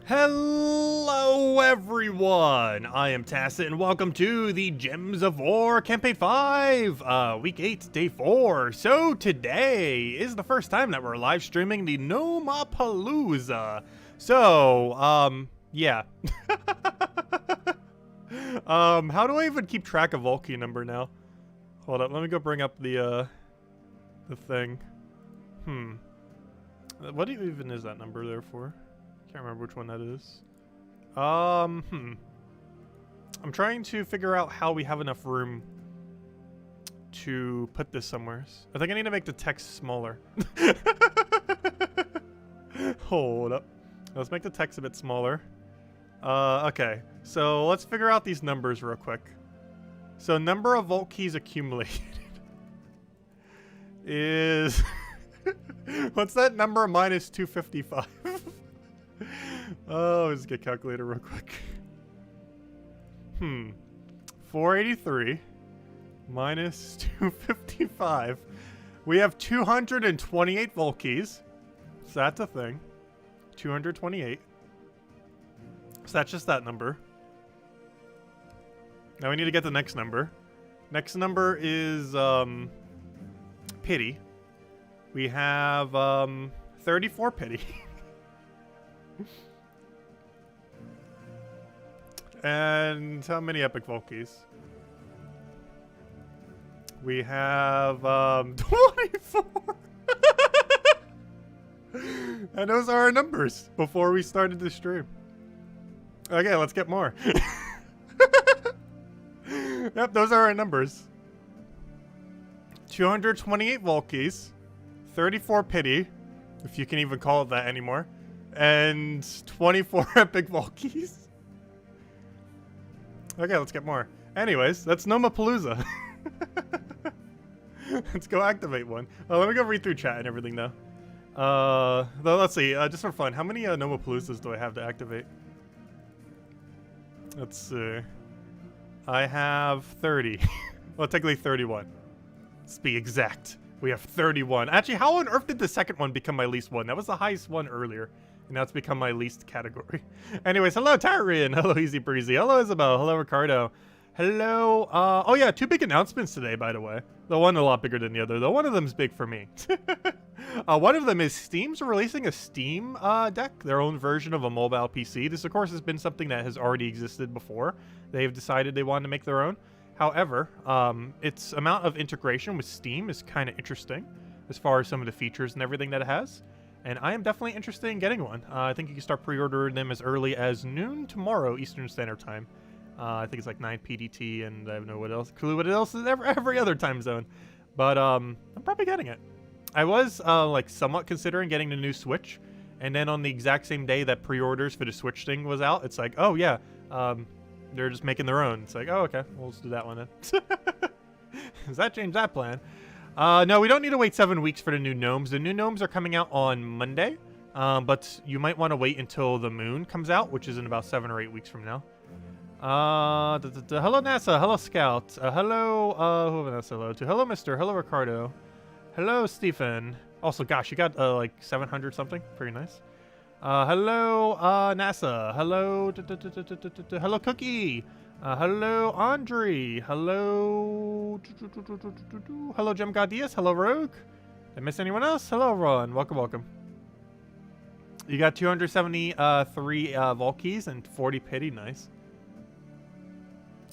Hello everyone, I am Tacit and welcome to the Gems of War Campaign 5, Week 8, Day 4. So today is the first time that we're live streaming the Nomapalooza. So, yeah. How do I even keep track of Volky number now? Hold up, let me go bring up the thing. What even is that number there for? Can't remember which one that is. I'm trying to figure out how we have enough room to put this somewhere. I think I need to make the text smaller. Hold up. Let's make the text a bit smaller. Okay. So let's figure out these numbers real quick. So number of Volt keys accumulated is... What's that number minus 255? Oh, let's get a calculator real quick. 483 minus 255. We have 228 Volt keys. So that's a thing. 228. So that's just that number. Now we need to get the next number. Next number is pity. We have 34 pity. And how many epic Volkies? We have 24. And those are our numbers before we started the stream. Okay, let's get more. Yep, those are our numbers. 228 Volkies, 34 pity, if you can even call it that anymore, and 24 epic Volkies. Okay, let's get more. Anyways, that's Nomapalooza. Let's go activate one. Oh, let me go read through chat and everything though. Though let's see, just for fun, how many Nomapaloozas do I have to activate? Let's see. I have 30. Well, technically 31. Let's be exact. We have 31. Actually, how on earth did the second one become my least one? That was the highest one earlier. And now it's become my least category. Anyways, hello Tyrion. Hello Easy Breezy. Hello Isabel. Hello Ricardo. Hello. Oh yeah, two big announcements today, by the way. The one a lot bigger than the other, though one of them's big for me. One of them is Steam's releasing a Steam deck, their own version of a mobile PC. This, of course, has been something that has already existed before. They've decided they wanted to make their own. However, its amount of integration with Steam is kind of interesting as far as some of the features and everything that it has. And I am definitely interested in getting one. I think you can start pre-ordering them as early as noon tomorrow Eastern Standard Time. I think it's like 9 PDT, and I have no clue what else is every other time zone. But I'm probably getting it. I was like somewhat considering getting the new Switch, and then on the exact same day that pre-orders for the Switch thing was out, it's like, oh yeah, they're just making their own. It's like, oh okay, we'll just do that one then. Does that change that plan? No, we don't need to wait 7 weeks for the new gnomes. The new gnomes are coming out on Monday, but you might want to wait until the moon comes out, which is in about 7 or 8 weeks from now. Hello NASA, hello Scout, hello, who have I said hello to? Hello Mister, hello Ricardo, hello Stephen. Also, gosh, you got like 700 something, pretty nice. Hello NASA, hello, hello Cookie. Hello, Andre. Hello. Hello, Gem Godias. Hello, Rogue. Did I miss anyone else? Hello, everyone. Welcome, welcome. You got 273 Volkies and 40 pity. Nice.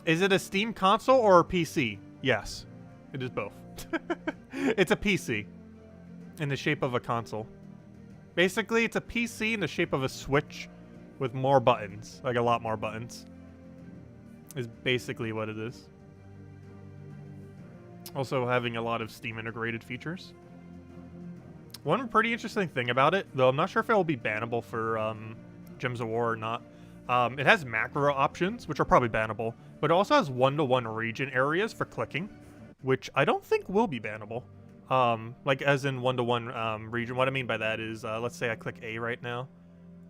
Is it a Steam console or a PC? Yes, it is both. It's a PC in the shape of a console. Basically, it's a PC in the shape of a Switch with more buttons, like a lot more buttons. Is basically what it is. Also having a lot of Steam integrated features. One pretty interesting thing about it, though I'm not sure if it will be bannable for Gems of War or not. It has macro options, which are probably bannable, but it also has one-to-one region areas for clicking, which I don't think will be bannable. Like as in one-to-one region. What I mean by that is, let's say I click A right now,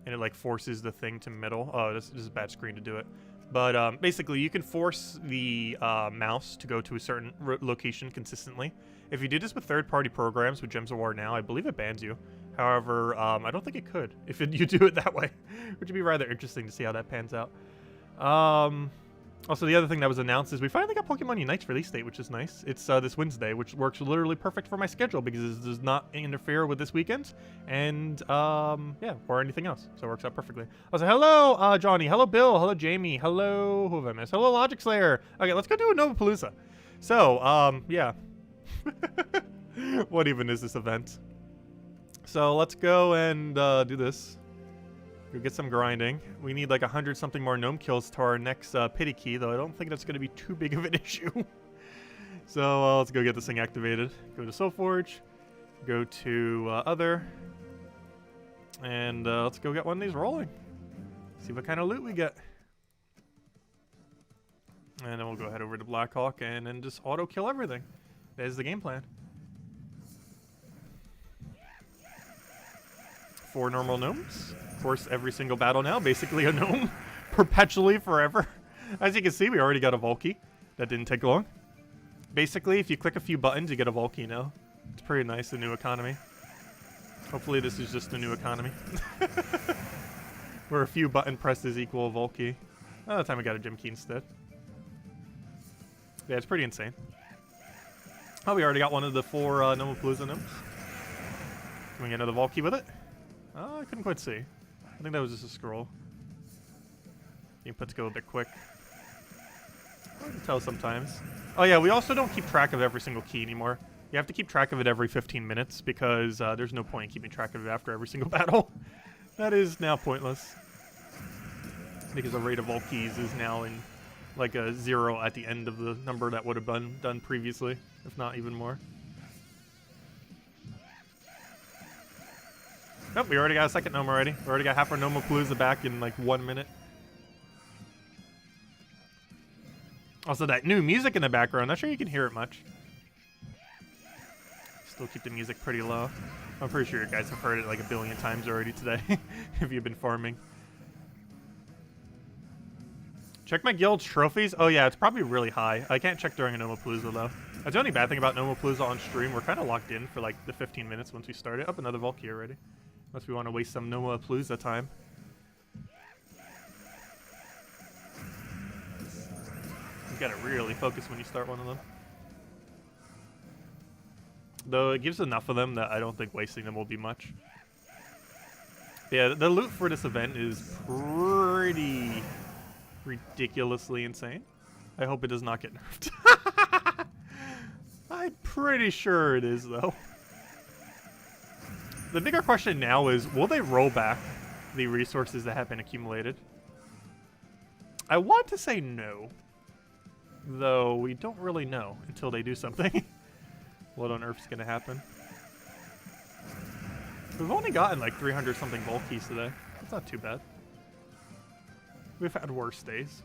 and it like forces the thing to middle. Oh, this is a bad screen to do it. But basically, you can force the mouse to go to a certain location consistently. If you do this with third-party programs with Gems of War now, I believe it bans you. However, I don't think it could if you do it that way, which would be rather interesting to see how that pans out. Also, the other thing that was announced is we finally got Pokemon Unite's release date, which is nice. It's this Wednesday, which works literally perfect for my schedule because it does not interfere with this weekend and, yeah, or anything else. So it works out perfectly. Also, hello, Johnny. Hello, Bill. Hello, Jamie. Hello, who have I missed? Hello, Logic Slayer. Okay, let's go do a Nomapalooza. So, yeah. What even is this event? So let's go and do this. Go get some grinding. We need like 100-something more gnome kills to our next pity key, though I don't think that's going to be too big of an issue. So let's go get this thing activated. Go to Soulforge. Go to Other. And let's go get one of these rolling. See what kind of loot we get. And then we'll go head over to Blackhawk and then just auto-kill everything. That is the game plan. 4 normal gnomes. Of course, every single battle now, basically a gnome. Perpetually, forever. As you can see, we already got a Volkey. That didn't take long. Basically, if you click a few buttons, you get a Volkey now. It's pretty nice, the new economy. Hopefully this is just the new economy. Where a few button presses equal a Volkey. Oh, that time we got a Gym Key instead. Yeah, it's pretty insane. Oh, we already got one of the 4 Nomapalooza gnomes. Can we get another Volkey with it? Oh, I couldn't quite see. I think that was just a scroll. The inputs go a bit quick. Hard to tell sometimes. Oh yeah, we also don't keep track of every single key anymore. You have to keep track of it every 15 minutes because there's no point in keeping track of it after every single battle. That is now pointless. Because the rate of all keys is now in like a 0 at the end of the number that would have been done previously, if not even more. Nope, we already got a second gnome already. We already got half our Nomapalooza back in like 1 minute. Also, that new music in the background, not sure you can hear it much. Still keep the music pretty low. I'm pretty sure you guys have heard it like a billion times already today, if you've been farming. Check my guild's trophies. Oh yeah, it's probably really high. I can't check during a Nomapalooza though. That's the only bad thing about Nomapalooza on stream. We're kind of locked in for like the 15 minutes once we start it. Up another Volkey already. Unless we want to waste some Nomapalooza time. You gotta really focus when you start one of them. Though it gives enough of them that I don't think wasting them will be much. Yeah, the loot for this event is pretty ridiculously insane. I hope it does not get nerfed. I'm pretty sure it is, though. The bigger question now is, will they roll back the resources that have been accumulated? I want to say no. Though we don't really know until they do something. What on earth's gonna happen? We've only gotten like 300-something Volkeys today. That's not too bad. We've had worse days.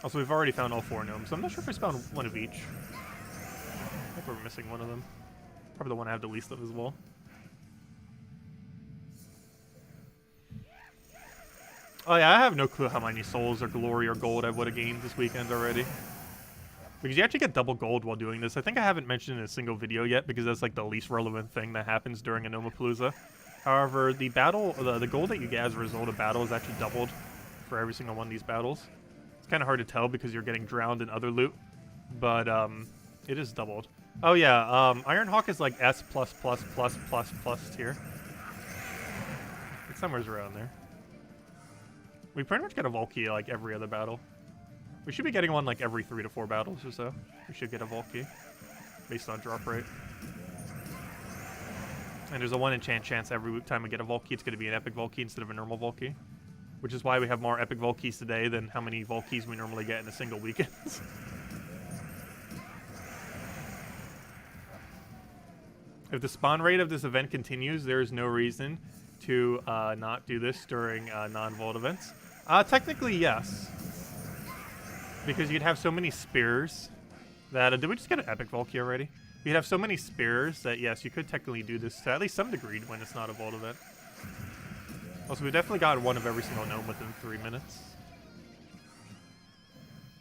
Also, we've already found all 4 gnomes. I'm not sure if we found one of each. I think we're missing one of them. Probably the one I have the least of as well. Oh yeah, I have no clue how many souls or glory or gold I would have gained this weekend already. Because you actually get double gold while doing this. I think I haven't mentioned in a single video yet because that's like the least relevant thing that happens during a Nomapalooza. However, the battle, the gold that you get as a result of battle is actually doubled for every single one of these battles. It's kind of hard to tell because you're getting drowned in other loot, but it is doubled. Oh yeah, Ironhawk is like S+++++ tier. It's somewhere around there. We pretty much get a Volkey like every other battle. We should be getting one like every 3 to 4 battles or so. We should get a Volkey based on drop rate. And there's a 1 in chance every time we get a Volkey, it's going to be an epic Volkey instead of a normal Volkey. Which is why we have more epic Volkeys today than how many Volkeys we normally get in a single weekend. If the spawn rate of this event continues, there is no reason to not do this during non-vault events. Technically, yes. Because you'd have so many spears that... did we just get an epic Volkey already? You'd have so many spears that, yes, you could technically do this to at least some degree when it's not a vault event. Also, we definitely got one of every single gnome within 3 minutes.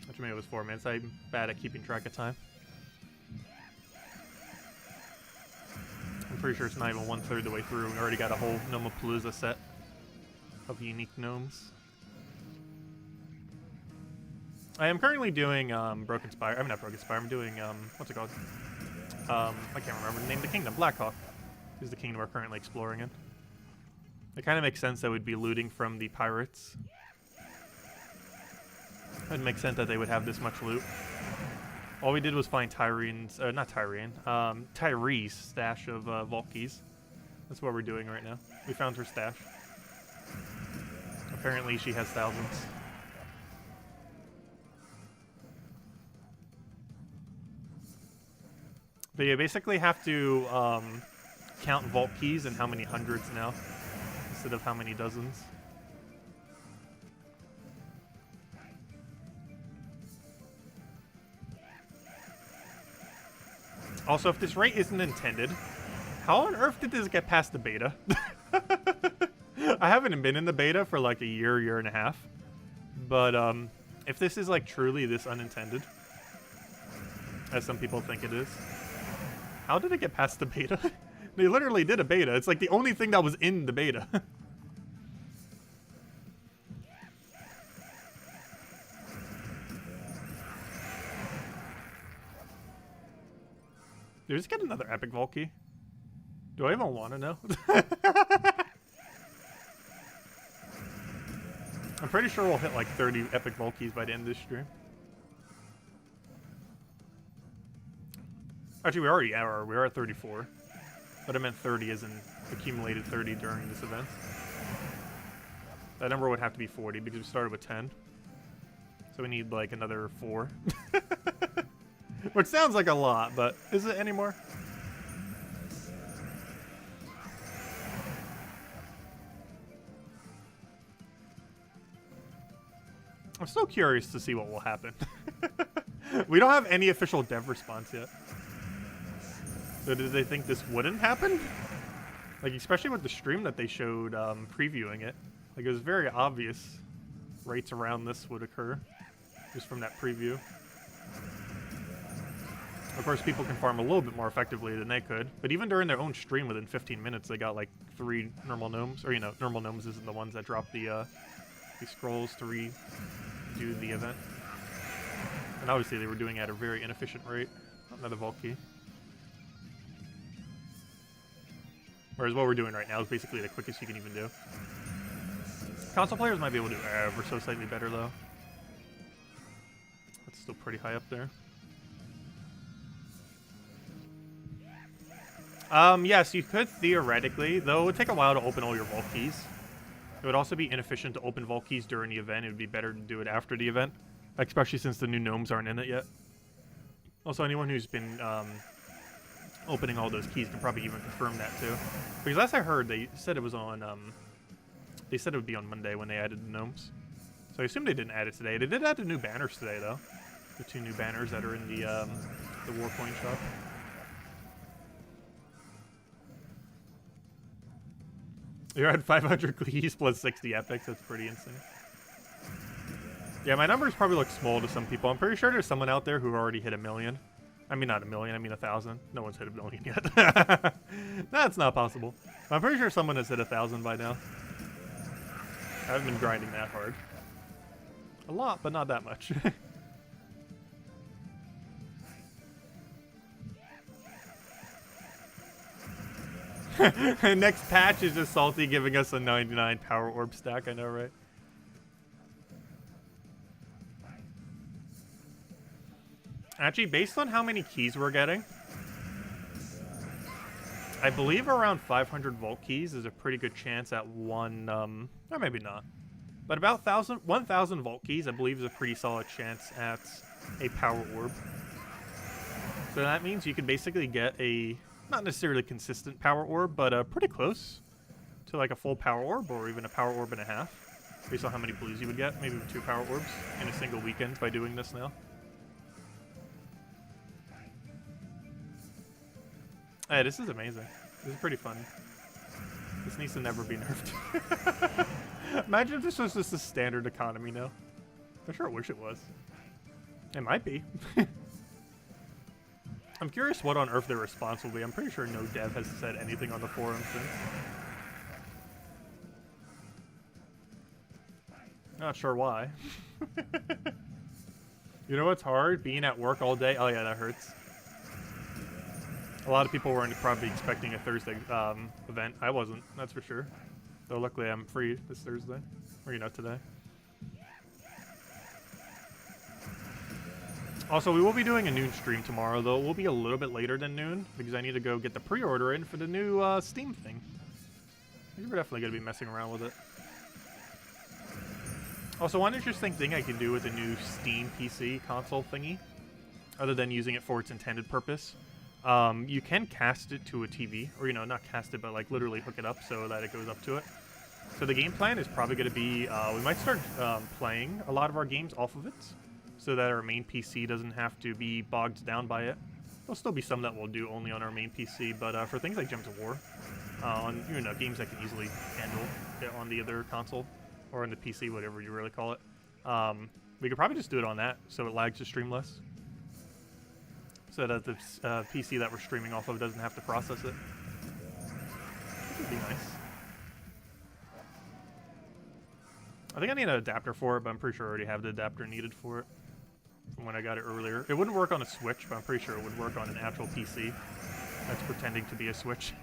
Which maybe it was 4 minutes. I'm bad at keeping track of time. pretty sure it's not even 1/3 the way through. We already got a whole Nomapalooza set of unique gnomes. I am currently doing Broken Spire. I'm not Broken Spire. I'm doing what's it called? I can't remember the name of the kingdom. Blackhawk is the kingdom we're currently exploring in. It kind of makes sense that we'd be looting from the pirates. It would make sense that they would have this much loot. All we did was find Tyrene's, not Tyrene, Tyree's stash of vault keys. That's what we're doing right now. We found her stash. Apparently she has thousands. But you basically have to count vault keys and how many hundreds now, instead of how many dozens. Also, if this rate isn't intended, how on earth did this get past the beta? I haven't been in the beta for like a year and a half. But if this is like truly this unintended, as some people think it is, how did it get past the beta? They literally did a beta. It's like the only thing that was in the beta. Did we just get another epic vault key? Do I even want to know? I'm pretty sure we'll hit like 30 epic vault keys by the end of this stream. Actually, we already are. We are at 34. But I meant 30 as in accumulated 30 during this event. That number would have to be 40 because we started with 10. So we need like another 4. Which sounds like a lot, but is it anymore? I'm still curious to see what will happen. We don't have any official dev response yet. So did they think this wouldn't happen? Like, especially with the stream that they showed previewing it. Like, it was very obvious rates around this would occur. Just from that preview. Of course, people can farm a little bit more effectively than they could. But even during their own stream, within 15 minutes, they got like 3 normal gnomes. Or, you know, normal gnomes isn't the ones that drop the scrolls to redo the event. And obviously, they were doing it at a very inefficient rate. Another vault key. Whereas what we're doing right now is basically the quickest you can even do. Console players might be able to do ever so slightly better, though. That's still pretty high up there. Yes, you could theoretically, though it would take a while to open all your vault keys. It would also be inefficient to open vault keys during the event. It would be better to do it after the event, especially since the new gnomes aren't in it yet. Also, anyone who's been opening all those keys can probably even confirm that too. Because last I heard, they said it was on, they said it would be on Monday when they added the gnomes. So I assume they didn't add it today. They did add the new banners today, though. The 2 new banners that are in the Warcoin shop. You're at 500 keys plus 60 epics. That's pretty insane. Yeah, my numbers probably look small to some people. I'm pretty sure there's someone out there who already hit 1 million. I mean, not 1 million. I mean 1,000. No one's hit 1 million yet. That's not possible. I'm pretty sure someone has hit 1,000 by now. I haven't been grinding that hard. A lot, but not that much. Next patch is just Salty giving us a 99 power orb stack. I know, right? Actually, based on how many keys we're getting, I believe around 500 vault keys is a pretty good chance at one, or maybe not. But about 1,000 vault keys, I believe, is a pretty solid chance at a power orb. So that means you can basically get a, not necessarily consistent power orb, but pretty close to like a full power orb or even a power orb and a half. Based on how many blues you would get, maybe 2 power orbs in a single weekend by doing this now. Hey, this is amazing. This is pretty fun. This needs to never be nerfed. Imagine if this was just a standard economy now. I sure wish it was. It might be. I'm curious what on earth their response will be. I'm pretty sure no dev has said anything on the forum since. Not sure why. You know what's hard? Being at work all day. Oh yeah, that hurts. A lot of people weren't probably expecting a Thursday event. I wasn't, that's for sure. Though luckily I'm free this Thursday. Or, you know, today. Also, we will be doing a noon stream tomorrow, though. We'll be a little bit later than noon, because I need to go get the pre-order in for the new Steam thing. We're definitely going to be messing around with it. Also, one interesting thing I can do with the new Steam PC console thingy, other than using it for its intended purpose, you can cast it to a TV, or, you know, not cast it, but, like, literally hook it up so that it goes up to it. So the game plan is probably going to be, we might start playing a lot of our games off of it, so that our main PC doesn't have to be bogged down by it. There'll still be some that we'll do only on our main PC, but for things like Gems of War, on, you know, games that can easily handle it on the other console, or on the PC, whatever you really call it, we could probably just do it on that, so it lags the stream less. So that the PC that we're streaming off of doesn't have to process it. Which would be nice. I think I need an adapter for it, but I'm pretty sure I already have the adapter needed for it from when I got it earlier. It wouldn't work on a Switch, but I'm pretty sure it would work on an actual PC that's pretending to be a Switch.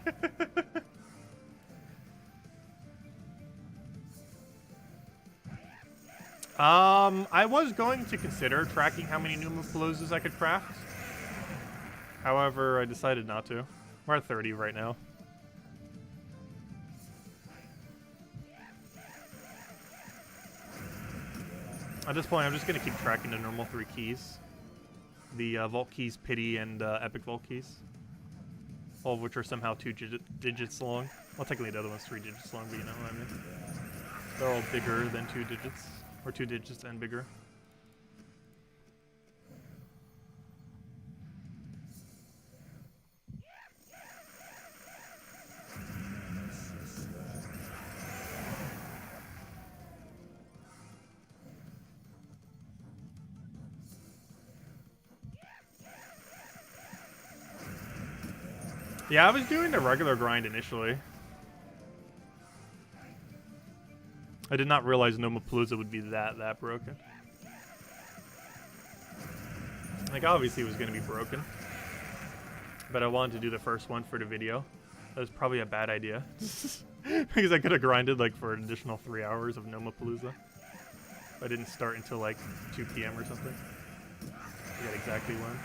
I was going to consider tracking how many Nomapaloozas I could craft. However, I decided not to. We're at 30 right now. At this point, I'm just going to keep tracking the normal 3 keys. The Vault Keys, Pity, and Epic Vault Keys. All of which are somehow 2 digits long. Well, technically the other one's 3 digits long, but you know what I mean. They're all bigger than 2 digits. Or 2 digits and bigger. Yeah, I was doing the regular grind initially. I did not realize Nomapalooza would be that broken. Like, obviously it was going to be broken. But I wanted to do the first one for the video. That was probably a bad idea. Because I could have grinded, like, for an additional 3 hours of Nomapalooza. I didn't start until, like, 2 PM or something. I forget exactly when.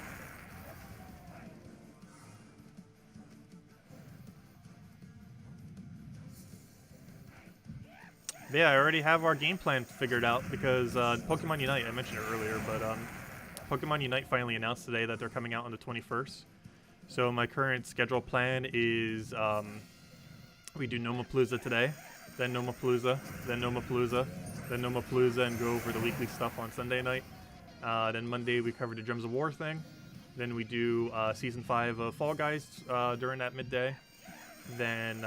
Yeah, I already have our game plan figured out because Pokemon Unite, I mentioned it earlier, but Pokemon Unite finally announced today that they're coming out on the 21st. So my current schedule plan is we do Nomapalooza today, then Nomapalooza, then Nomapalooza, then Nomapalooza, and go over the weekly stuff on Sunday night. Then Monday we cover the Gems of War thing. Then we do Season 5 of Fall Guys during that midday. Then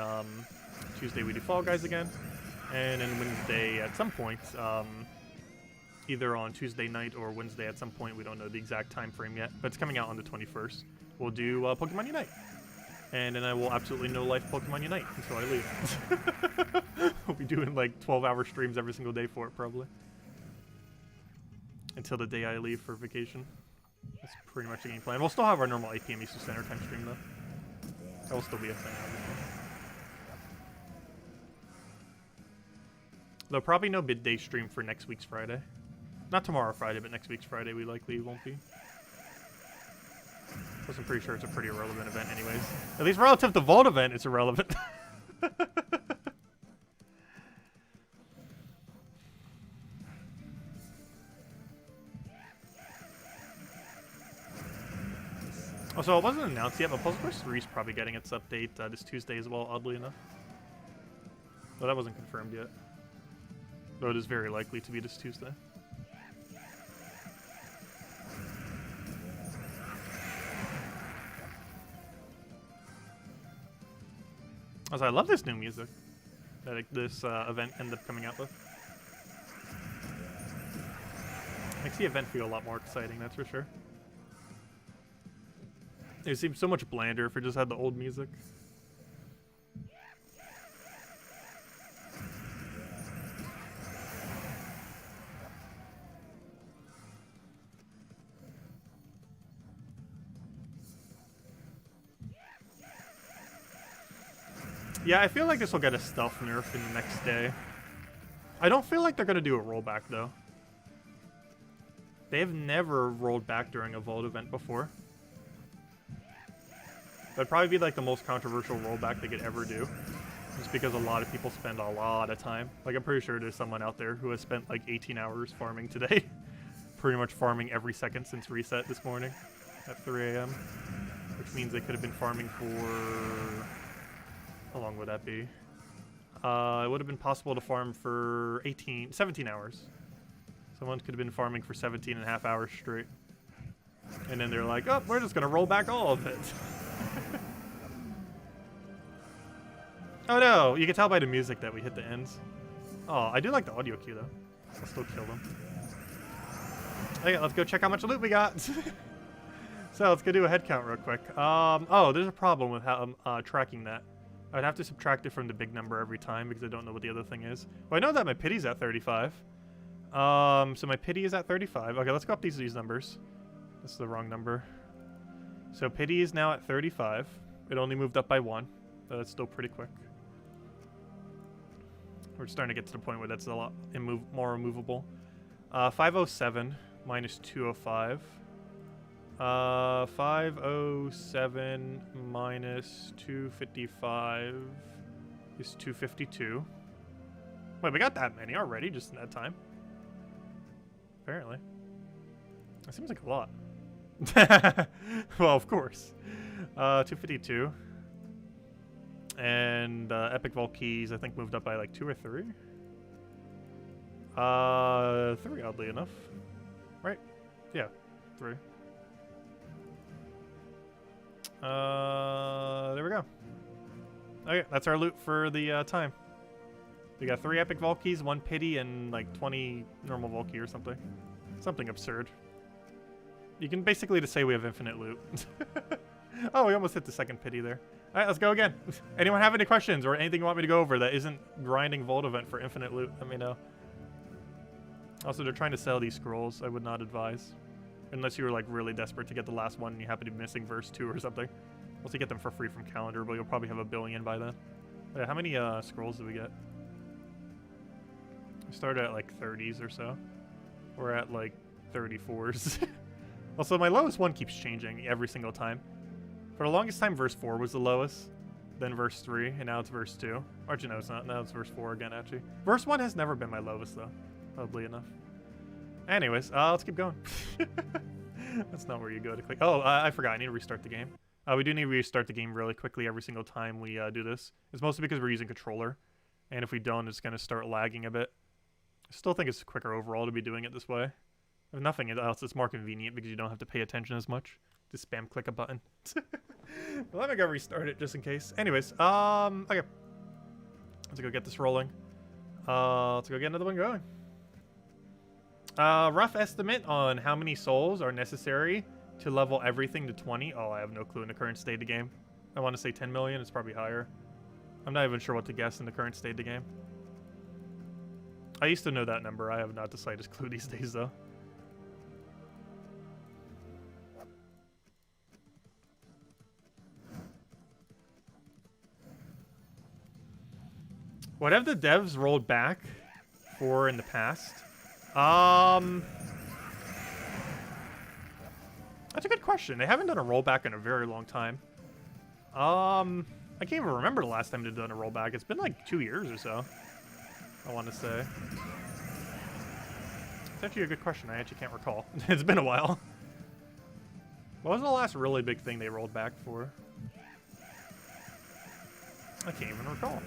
Tuesday we do Fall Guys again. And then Wednesday at some point, either on Tuesday night or Wednesday at some point, we don't know the exact time frame yet, but it's coming out on the 21st. We'll do Pokemon Unite. And then I will absolutely no-life Pokemon Unite until I leave. We'll be doing like 12-hour streams every single day for it, probably. Until the day I leave for vacation. That's pretty much the game plan. We'll still have our normal 8 PM Eastern Standard Time stream, though. That will still be a thing, obviously. There'll probably no midday stream for next week's Friday. Not tomorrow Friday, but next week's Friday we likely won't be. Plus I'm pretty sure it's a pretty irrelevant event anyways. At least relative to Vault event, it's irrelevant. Also, it wasn't announced yet, but Puzzle Quest 3 is probably getting its update this Tuesday as well, oddly enough. Though that wasn't confirmed yet. Though it is very likely to be this Tuesday. Also, I love this new music that this event ended up coming out with. Makes the event feel a lot more exciting, that's for sure. It seems so much blander if it just had the old music. Yeah, I feel like this will get a stealth nerf in the next day. I don't feel like they're going to do a rollback, though. They have never rolled back during a Vault event before. That'd probably be like the most controversial rollback they could ever do. Just because a lot of people spend a lot of time. Like, I'm pretty sure there's someone out there who has spent like 18 hours farming today. Pretty much farming every second since reset this morning at 3 a.m. Which means they could have been farming for... How long would that be? It would have been possible to farm for 17 hours. Someone could have been farming for 17 and a half hours straight. And then they're like, oh, we're just going to roll back all of it. Oh no, you can tell by the music that we hit the ends. Oh, I do like the audio cue though. I'll still kill them. Okay, let's go check how much loot we got. So let's go do a head count real quick. Oh, there's a problem with how I'm tracking that. I'd have to subtract it from the big number every time because I don't know what the other thing is. Well, I know that my pity's at 35. So my pity is at 35. Okay, let's go up these numbers. This is the wrong number. So pity is now at 35. It only moved up by 1. But that's still pretty quick. We're starting to get to the point where that's a lot more removable. 507 minus 205. 507 minus 255 is 252. Wait, we got that many already just in that time. Apparently. That seems like a lot. Well, of course. 252. And Epic Vault keys, I think, moved up by like 2 or 3. 3, oddly enough. Right? Yeah, 3. There we go. Okay, that's our loot for the time. We got 3 Epic Vault keys, 1 pity, and like 20 normal Vault key or something. Something absurd. You can basically just say we have infinite loot. Oh, we almost hit the second pity there. Alright, let's go again. Anyone have any questions or anything you want me to go over that isn't grinding Vault event for infinite loot? Let me know. Also, they're trying to sell these scrolls. I would not advise. Unless you were like really desperate to get the last one and you happen to be missing verse 2 or something. Once you get them for free from calendar, but you'll probably have 1 billion by then. But yeah, how many scrolls did we get? We started at like 30s or so. We're at like 34s. Also, my lowest one keeps changing every single time. For the longest time, verse 4 was the lowest. Then verse 3, and now it's verse 2. Or actually, no, it's not. Now it's verse 4 again, actually. Verse 1 has never been my lowest, though. Oddly enough. Anyways, let's keep going. That's not where you go to click. Oh, I forgot. I need to restart the game. We do need to restart the game really quickly every single time we do this. It's mostly because we're using controller. And if we don't, it's going to start lagging a bit. I still think it's quicker overall to be doing it this way. If nothing else, it's more convenient because you don't have to pay attention as much. Just spam click a button. Let me go restart it just in case. Anyways, okay. Let's go get this rolling. Let's go get another one going. Rough estimate on how many souls are necessary to level everything to 20. Oh, I have no clue in the current state of the game. I want to say 10 million. It's probably higher. I'm not even sure what to guess in the current state of the game. I used to know that number. I have not the slightest clue these days, though. What have the devs rolled back for in the past? That's a good question. They haven't done a rollback in a very long time. I can't even remember the last time they've done a rollback. It's been like 2 years or so, I want to say. It's actually a good question. I actually can't recall. It's been a while. What was the last really big thing they rolled back for? I can't even recall.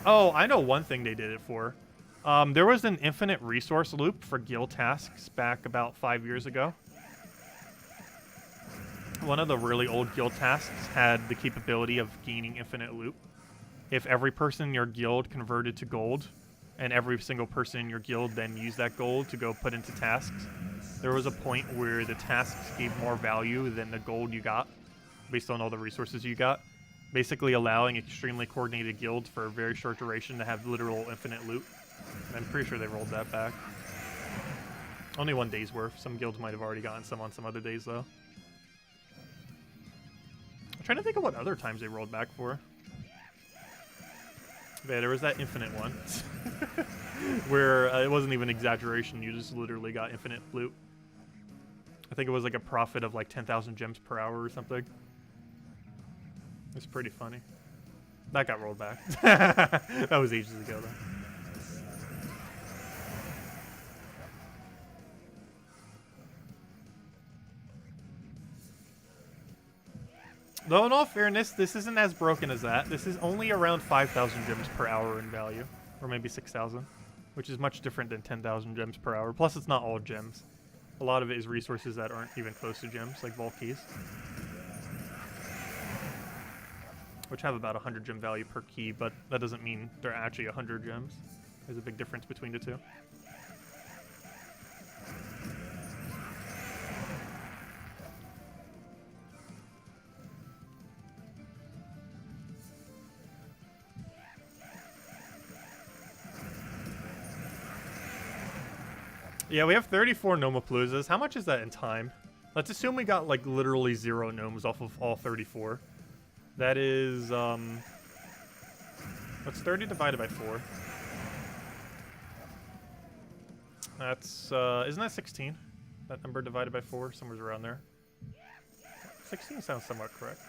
Oh, I know one thing they did it for. There was an infinite resource loop for guild tasks back about 5 years ago. One of the really old guild tasks had the capability of gaining infinite loot. If every person in your guild converted to gold, and every single person in your guild then used that gold to go put into tasks. There was a point where the tasks gave more value than the gold you got, based on all the resources you got, basically allowing extremely coordinated guilds for a very short duration to have literal infinite loot. And I'm pretty sure they rolled that back. Only 1 day's worth. Some guilds might have already gotten some on some other days, though. I'm trying to think of what other times they rolled back for. Yeah, there was that infinite one. Where it wasn't even exaggeration, you just literally got infinite loot. I think it was like a profit of like 10,000 gems per hour or something. It's pretty funny. That got rolled back. That was ages ago, though. Though in all fairness, this isn't as broken as that. This is only around 5,000 gems per hour in value. Or maybe 6,000. Which is much different than 10,000 gems per hour. Plus, it's not all gems. A lot of it is resources that aren't even close to gems, like vault keys. Which have about 100 gem value per key, but that doesn't mean they're actually 100 gems. There's a big difference between the two. Yeah, we have 34 Nomapaloozas. How much is that in time? Let's assume we got, like, literally 0 gnomes off of all 34. That is, what's 30 divided by 4? That's, isn't that 16? That number divided by 4? Somewhere around there. 16 sounds somewhat correct.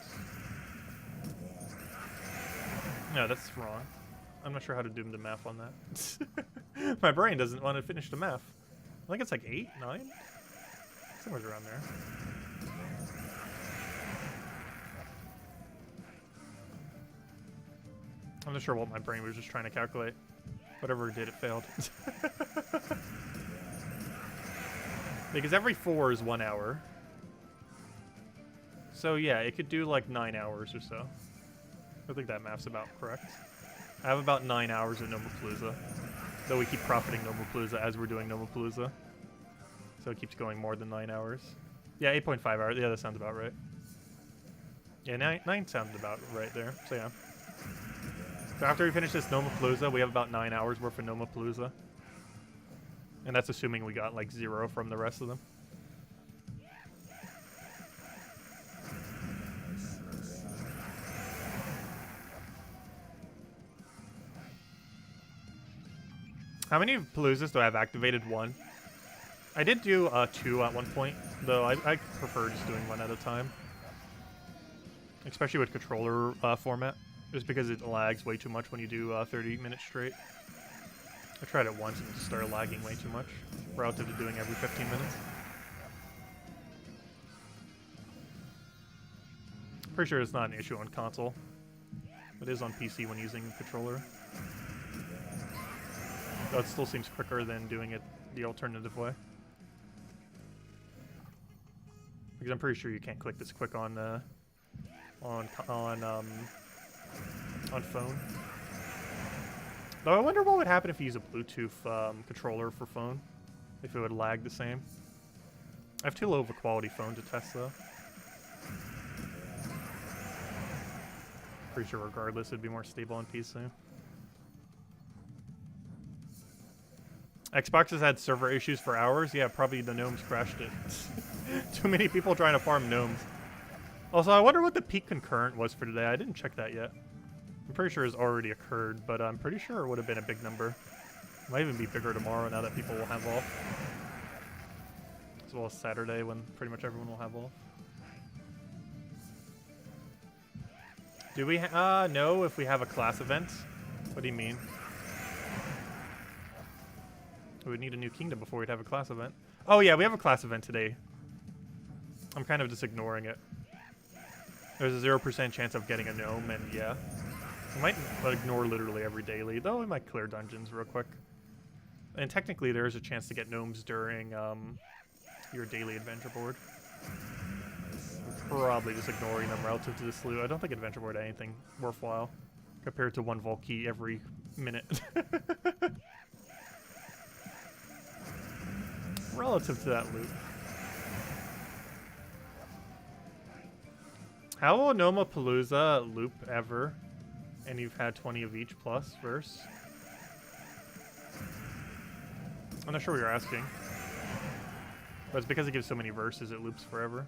No, that's wrong. I'm not sure how to do the math on that. My brain doesn't want to finish the math. I think it's like 8, 9? Somewhere around there. I'm not sure what my brain was just trying to calculate. Whatever it did, it failed. Because every 4 is 1 hour. So yeah, it could do like 9 hours or so. I think that math's about correct. I have about 9 hours of Nomapalooza. Though we keep profiting Nomapalooza as we're doing Nomapalooza. So it keeps going more than 9 hours. Yeah, 8.5 hours. Yeah, that sounds about right. Yeah, 9 sounds about right there. So yeah. So after we finish this Nomapalooza, we have about 9 hours worth of Nomapalooza. And that's assuming we got like 0 from the rest of them. How many Paloozas do I have activated? 1. I did do 2 at one point, though I prefer just doing 1 at a time. Especially with controller format, just because it lags way too much when you do 30 minutes straight. I tried it once and it started lagging way too much, relative to doing every 15 minutes. Pretty sure it's not an issue on console. It is on PC when using a controller. Though it still seems quicker than doing it the alternative way. Because I'm pretty sure you can't click this quick on phone. Though I wonder what would happen if you use a Bluetooth controller for phone. If it would lag the same. I have too low of a quality phone to test though. Pretty sure regardless it'd be more stable on PC. Xbox has had server issues for hours. Yeah, probably the gnomes crashed it. Too many people trying to farm gnomes. Also, I wonder what the peak concurrent was for today. I didn't check that yet. I'm pretty sure it's already occurred, but I'm pretty sure it would have been a big number. It might even be bigger tomorrow now that people will have off. As well as Saturday when pretty much everyone will have off. Do we know if we have a class event? What do you mean? We would need a new kingdom before we'd have a class event. Oh yeah, we have a class event today. I'm kind of just ignoring it. There's a 0% chance of getting a gnome, and yeah. We might ignore literally every daily, though we might clear dungeons real quick. And technically there is a chance to get gnomes during your daily adventure board. We're probably just ignoring them relative to this loot. I don't think adventure board had anything worthwhile compared to 1 vault key every minute. Relative to that loop. How will Nomapalooza loop ever? And you've had 20 of each plus verse? I'm not sure what you're asking. But it's because it gives so many verses, it loops forever.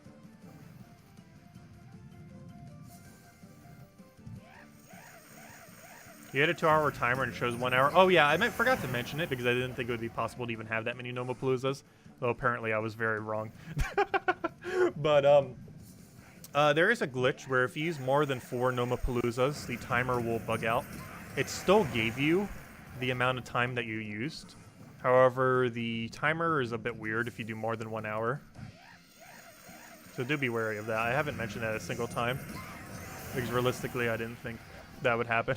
You had a 2-hour timer and it shows 1 hour. Oh yeah, I forgot to mention it because I didn't think it would be possible to even have that many Nomapaloozas. Though apparently I was very wrong. But there is a glitch where if you use more than 4 Nomapaloozas, the timer will bug out. It still gave you the amount of time that you used. However, the timer is a bit weird if you do more than 1 hour. So do be wary of that. I haven't mentioned that a single time. Because realistically, I didn't think that would happen.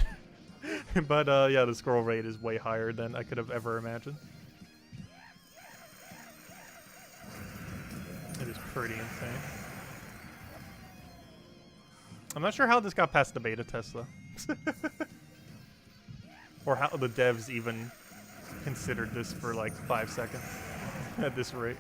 But yeah, the scroll rate is way higher than I could have ever imagined. It is pretty insane. I'm not sure how this got past the beta test, though. Or how the devs even considered this for like 5 seconds at this rate.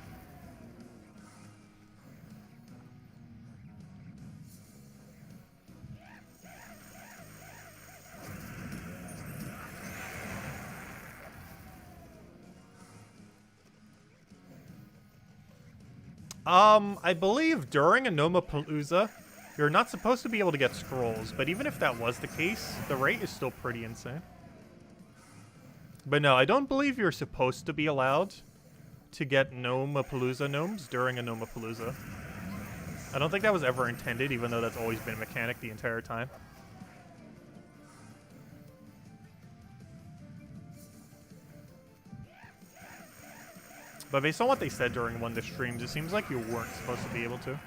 I believe during a Nomapalooza, you're not supposed to be able to get scrolls, but even if that was the case, the rate is still pretty insane. But no, I don't believe you're supposed to be allowed to get Nomapalooza gnomes during a Nomapalooza. I don't think that was ever intended, even though that's always been a mechanic the entire time. But based on what they said during one of the streams, it seems like you weren't supposed to be able to.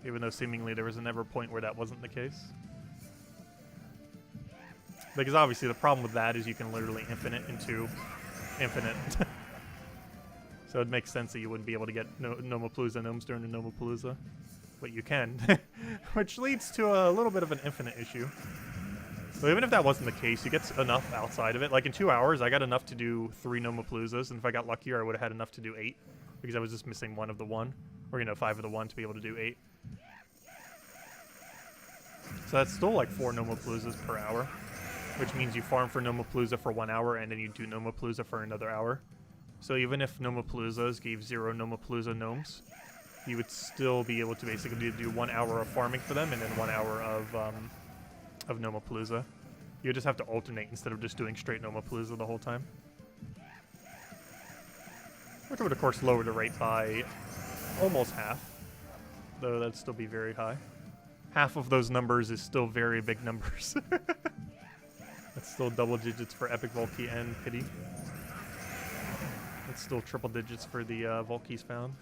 Even though seemingly there was never a point where that wasn't the case. Because obviously the problem with that is you can literally infinite into infinite. So it makes sense that you wouldn't be able to get Nomapalooza gnomes during the Nomapalooza. But you can. Which leads to a little bit of an infinite issue. So even if that wasn't the case, you get enough outside of it. Like in 2 hours, I got enough to do 3 Nomapaloozas, and if I got luckier, I would have had enough to do 8. Because I was just missing 1 of the 1. Or, you know, 5 of the 1 to be able to do 8. So that's still like 4 Nomapaloozas per hour. Which means you farm for Nomapalooza for 1 hour, and then you do Nomapalooza for another hour. So even if Nomapaloozas gave 0 Nomapalooza gnomes, you would still be able to basically do 1 hour of farming for them, and then 1 hour of Nomapalooza. You just have to alternate instead of just doing straight Nomapalooza the whole time. Which would of course lower the rate by almost half. Though that'd still be very high. Half of those numbers is still very big numbers. That's still double digits for Epic Volkey and Pity. It's still triple digits for the Volkeys found.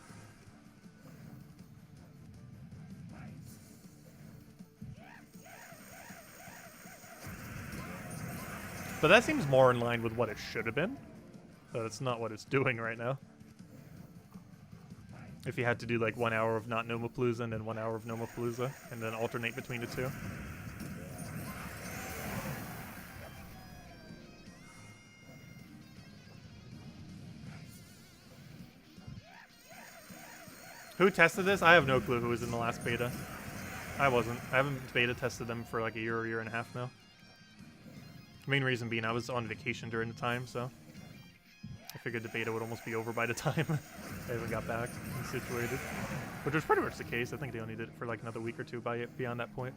But that seems more in line with what it should have been. But it's not what it's doing right now. If you had to do like 1 hour of not Nomapalooza and then 1 hour of Nomapalooza, and then alternate between the two. Who tested this? I have no clue who was in the last beta. I wasn't. I haven't beta tested them for like a year and a half now. Main reason being I was on vacation during the time, so I figured the beta would almost be over by the time I even got back and situated. Which was pretty much the case. I think they only did it for like another week or two beyond that point.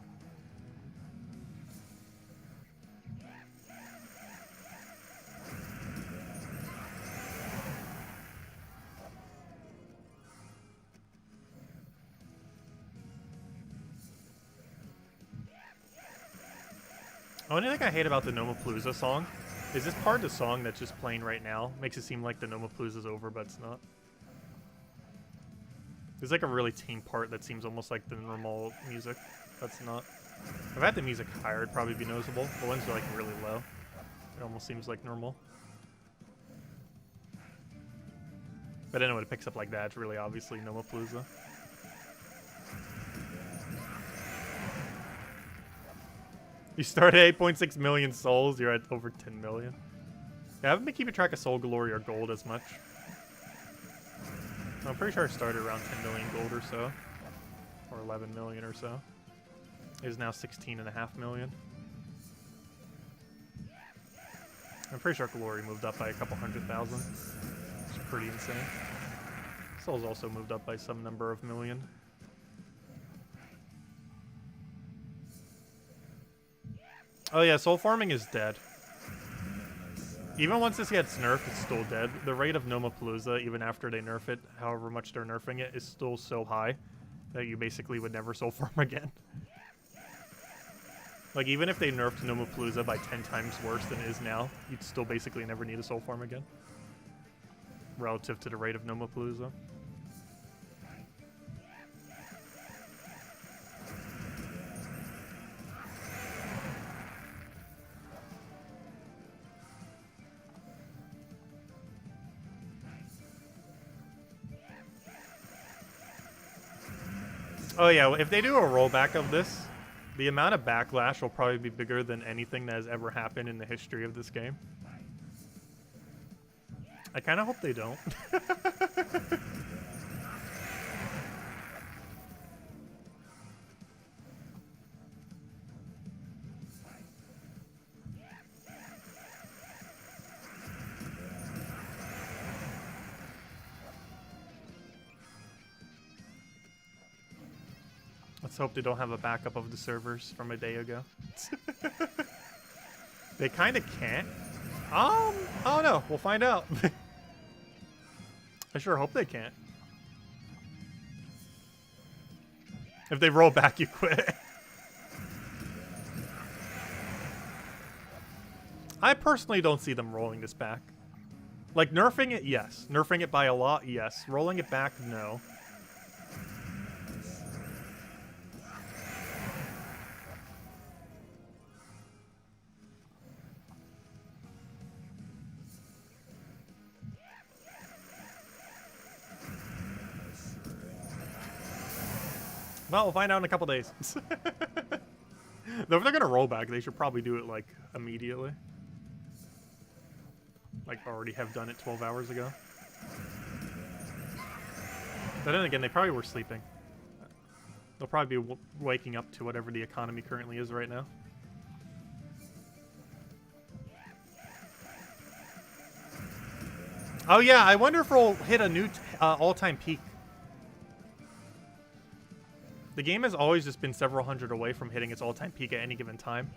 The only thing I hate about the Nomapalooza song is this part of the song that's just playing right now makes it seem like the Nomapalooza's over, but it's not. There's like a really tame part that seems almost like the normal music. That's not. If I had the music higher, it'd probably be noticeable. The ones are like really low. It almost seems like normal. But then when it picks up like that, it's really obviously Nomapalooza. You start at 8.6 million souls, you're at over 10 million. Yeah, I haven't been keeping track of soul glory or gold as much. I'm pretty sure I started around 10 million gold or so. Or 11 million or so. It is now 16.5 million. I'm pretty sure glory moved up by a couple 100,000. It's pretty insane. Souls also moved up by some number of million. Oh yeah, soul farming is dead. Even once this gets nerfed, it's still dead. The rate of Nomapalooza, even after they nerf it, however much they're nerfing it, is still so high that you basically would never soul farm again. Like, even if they nerfed Nomapalooza by 10 times worse than it is now, you'd still basically never need a soul farm again. Relative to the rate of Nomapalooza. Oh yeah, if they do a rollback of this, the amount of backlash will probably be bigger than anything that has ever happened in the history of this game. I kind of hope they don't. Let's hope they don't have a backup of the servers from a day ago. They kind of can't. I don't know. We'll find out. I sure hope they can't. If they roll back, you quit. I personally don't see them rolling this back. Like, nerfing it, yes. Nerfing it by a lot, yes. Rolling it back, no. Well, we'll find out in a couple days. Though if they're gonna roll back, they should probably do it, like, immediately. Like, already have done it 12 hours ago. But then again, they probably were sleeping. They'll probably be waking up to whatever the economy currently is right now. Oh yeah, I wonder if we'll hit a new all-time peak. The game has always just been several hundred away from hitting its all-time peak at any given time.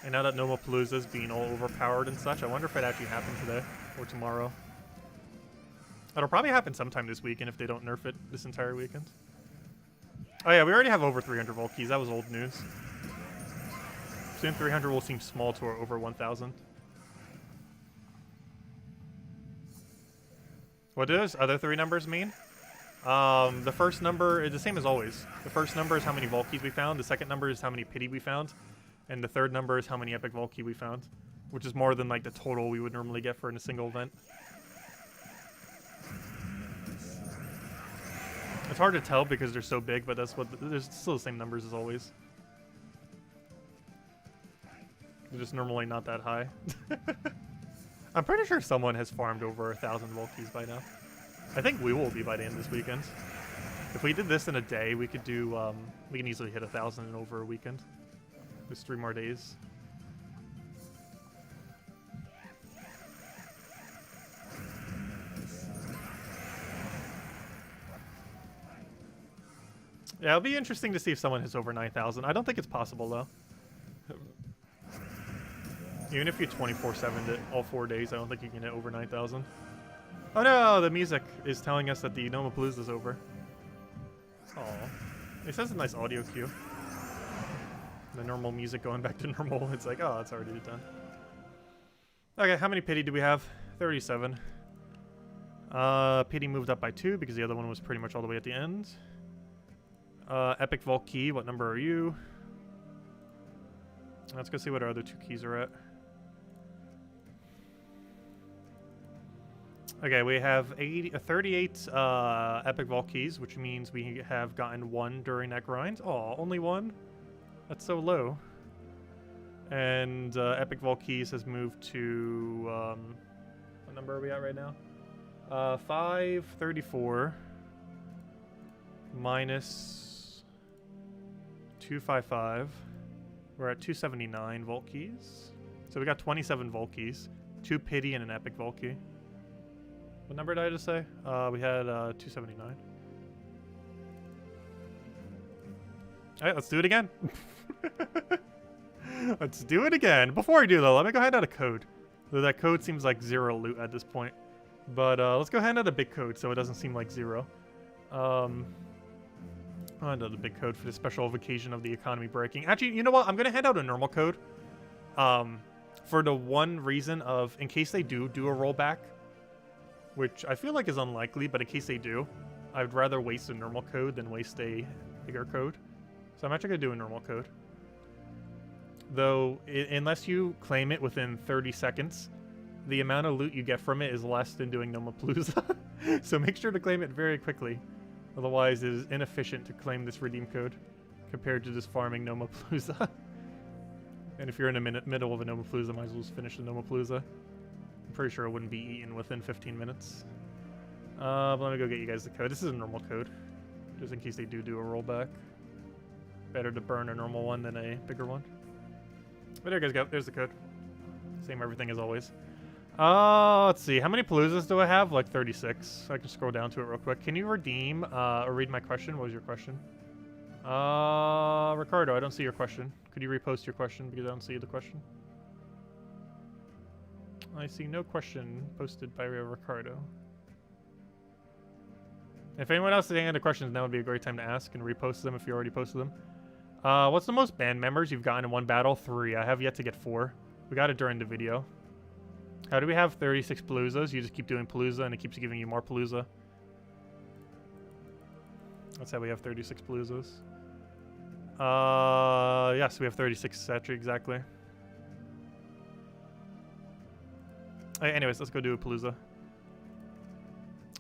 And now that Nomapalooza is being all overpowered and such, I wonder if it actually happened today or tomorrow. It'll probably happen sometime this weekend if they don't nerf it this entire weekend. Oh yeah, we already have over 300 vault keys. That was old news. Soon 300 will seem small to our over 1,000. What do those other three numbers mean? The first number is the same as always. The first number is how many vault keys we found. The second number is how many pity we found. And the third number is how many epic vault key we found. Which is more than like the total we would normally get for in a single event. It's hard to tell because they're so big, but that's what there's still the same numbers as always. They're just normally not that high. I'm pretty sure someone has farmed over 1,000 vault keys by now. I think we will be by the end of this weekend. If we did this in a day, we could do, we can easily hit 1,000 in over a weekend. There's 3 more days. Yeah, it'll be interesting to see if someone hits over 9,000. I don't think it's possible, though. Even if you 24/7'd it all 4 days, I don't think you can hit over 9,000. Oh no, the music is telling us that the Nomapalooza is over. Aw. It says a nice audio cue. The normal music going back to normal. It's like, oh, it's already done. Okay, how many pity do we have? 37. Pity moved up by 2 because the other one was pretty much all the way at the end. Epic Vault Key, what number are you? Let's go see what our other 2 keys are at. Okay, we have 38 Epic Vault Keys, which means we have gotten 1 during that grind. Aw, only 1? That's so low. And Epic Vault Keys has moved to, what number are we at right now? 534 minus 255. We're at 279 Vault Keys. So we got 27 Vault Keys, 2 Pity and an Epic Vault Key. What number did I just say? We had 279. Alright, let's do it again. Let's do it again. Before I do though, let me go hand out a code. Though that code seems like 0 loot at this point. But let's go hand out a big code so it doesn't seem like 0. I'll hand out a big code for the special occasion of the economy breaking. Actually, you know what? I'm going to hand out a normal code. For the one reason of, in case they do a rollback, which I feel like is unlikely, but in case they do, I'd rather waste a normal code than waste a bigger code. So I'm actually going to do a normal code. Though, unless you claim it within 30 seconds, the amount of loot you get from it is less than doing Nomapalooza. So make sure to claim it very quickly. Otherwise, it is inefficient to claim this redeem code compared to just farming Nomapalooza. And if you're in the middle of a Nomapalooza, might as well just finish the Nomapalooza. I'm pretty sure it wouldn't be eaten within 15 minutes. But let me go get you guys the code. This is a normal code, just in case they do a rollback. Better to burn a normal one than a bigger one. But there you guys go. There's the code. Same everything as always. Let's see. How many Paloozas do I have? Like 36. I can scroll down to it real quick. Can you redeem or read my question? What was your question? Ricardo, I don't see your question. Could you repost your question because I don't see the question? I see no question posted by Ricardo. If anyone else is any other questions, now would be a great time to ask and repost them if you already posted them. What's the most band members you've gotten in one battle? 3. I have yet to get 4. We got it during the video. How do we have 36 Paloozas? You just keep doing Palooza and it keeps giving you more Palooza. That's how we have 36 Paloozas. Yes, we have 36 actually, exactly. Anyways, let's go do a Palooza.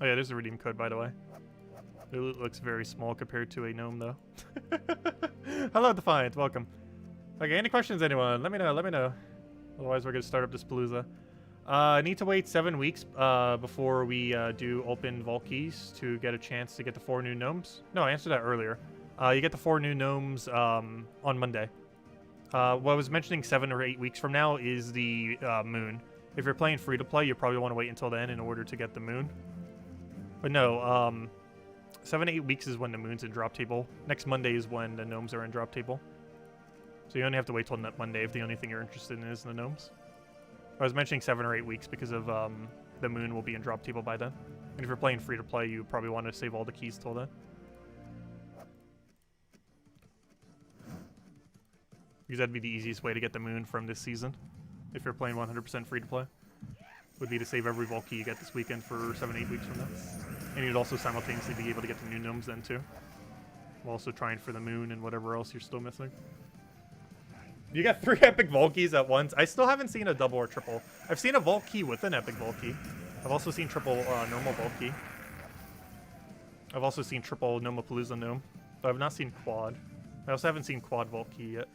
Oh yeah, there's a redeem code, by the way. It looks very small compared to a gnome, though. Hello, Defiant. Welcome. Okay, any questions, anyone? Let me know. Let me know. Otherwise, we're going to start up this Palooza. I need to wait 7 weeks before we do open Vault Keys to get a chance to get the 4 new gnomes. No, I answered that earlier. You get the 4 new gnomes on Monday. What I was mentioning 7 or 8 weeks from now is the moon. If you're playing free-to-play, you probably want to wait until then in order to get the moon. But no, 7 to 8 weeks is when the moon's in drop table. Next Monday is when the gnomes are in drop table. So you only have to wait till that Monday if the only thing you're interested in is the gnomes. I was mentioning 7 or 8 weeks because of the moon will be in drop table by then. And if you're playing free-to-play, you probably want to save all the keys till then. Because that'd be the easiest way to get the moon from this season. If you're playing 100% free-to-play. Would be to save every vault key you get this weekend for 7 to 8 weeks from now. And you'd also simultaneously be able to get the new gnomes then too. While also trying for the moon and whatever else you're still missing. You got 3 epic vault keys at once. I still haven't seen a double or triple. I've seen a vault key with an epic vault key. I've also seen triple normal vault key. I've also seen triple Nomapalooza gnome. But I've not seen quad. I also haven't seen quad vault key yet.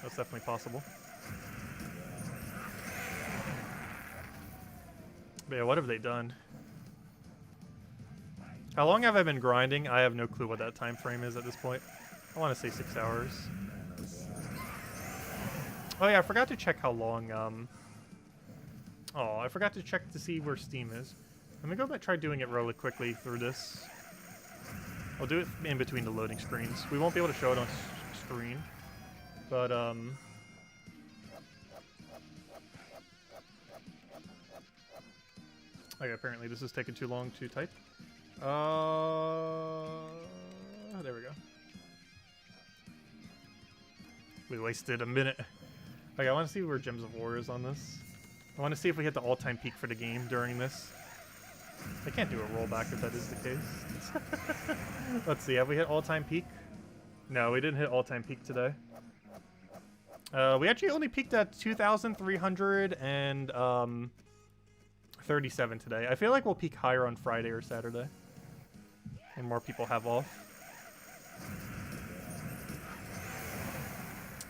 That's definitely possible. But yeah, what have they done? How long have I been grinding? I have no clue what that time frame is at this point. I want to say 6 hours. Oh yeah, I forgot to check how long, oh, I forgot to check to see where Steam is. Let me go back, try doing it really quickly through this. I'll do it in between the loading screens. We won't be able to show it on screen. But, okay, apparently this is taking too long to type. There we go. We wasted a minute. Okay, I want to see where Gems of War is on this. I want to see if we hit the all-time peak for the game during this. I can't do a rollback if that is the case. Let's see, have we hit all-time peak? No, we didn't hit all-time peak today. We actually only peaked at 2,337 today. I feel like we'll peak higher on Friday or Saturday. When more people have off.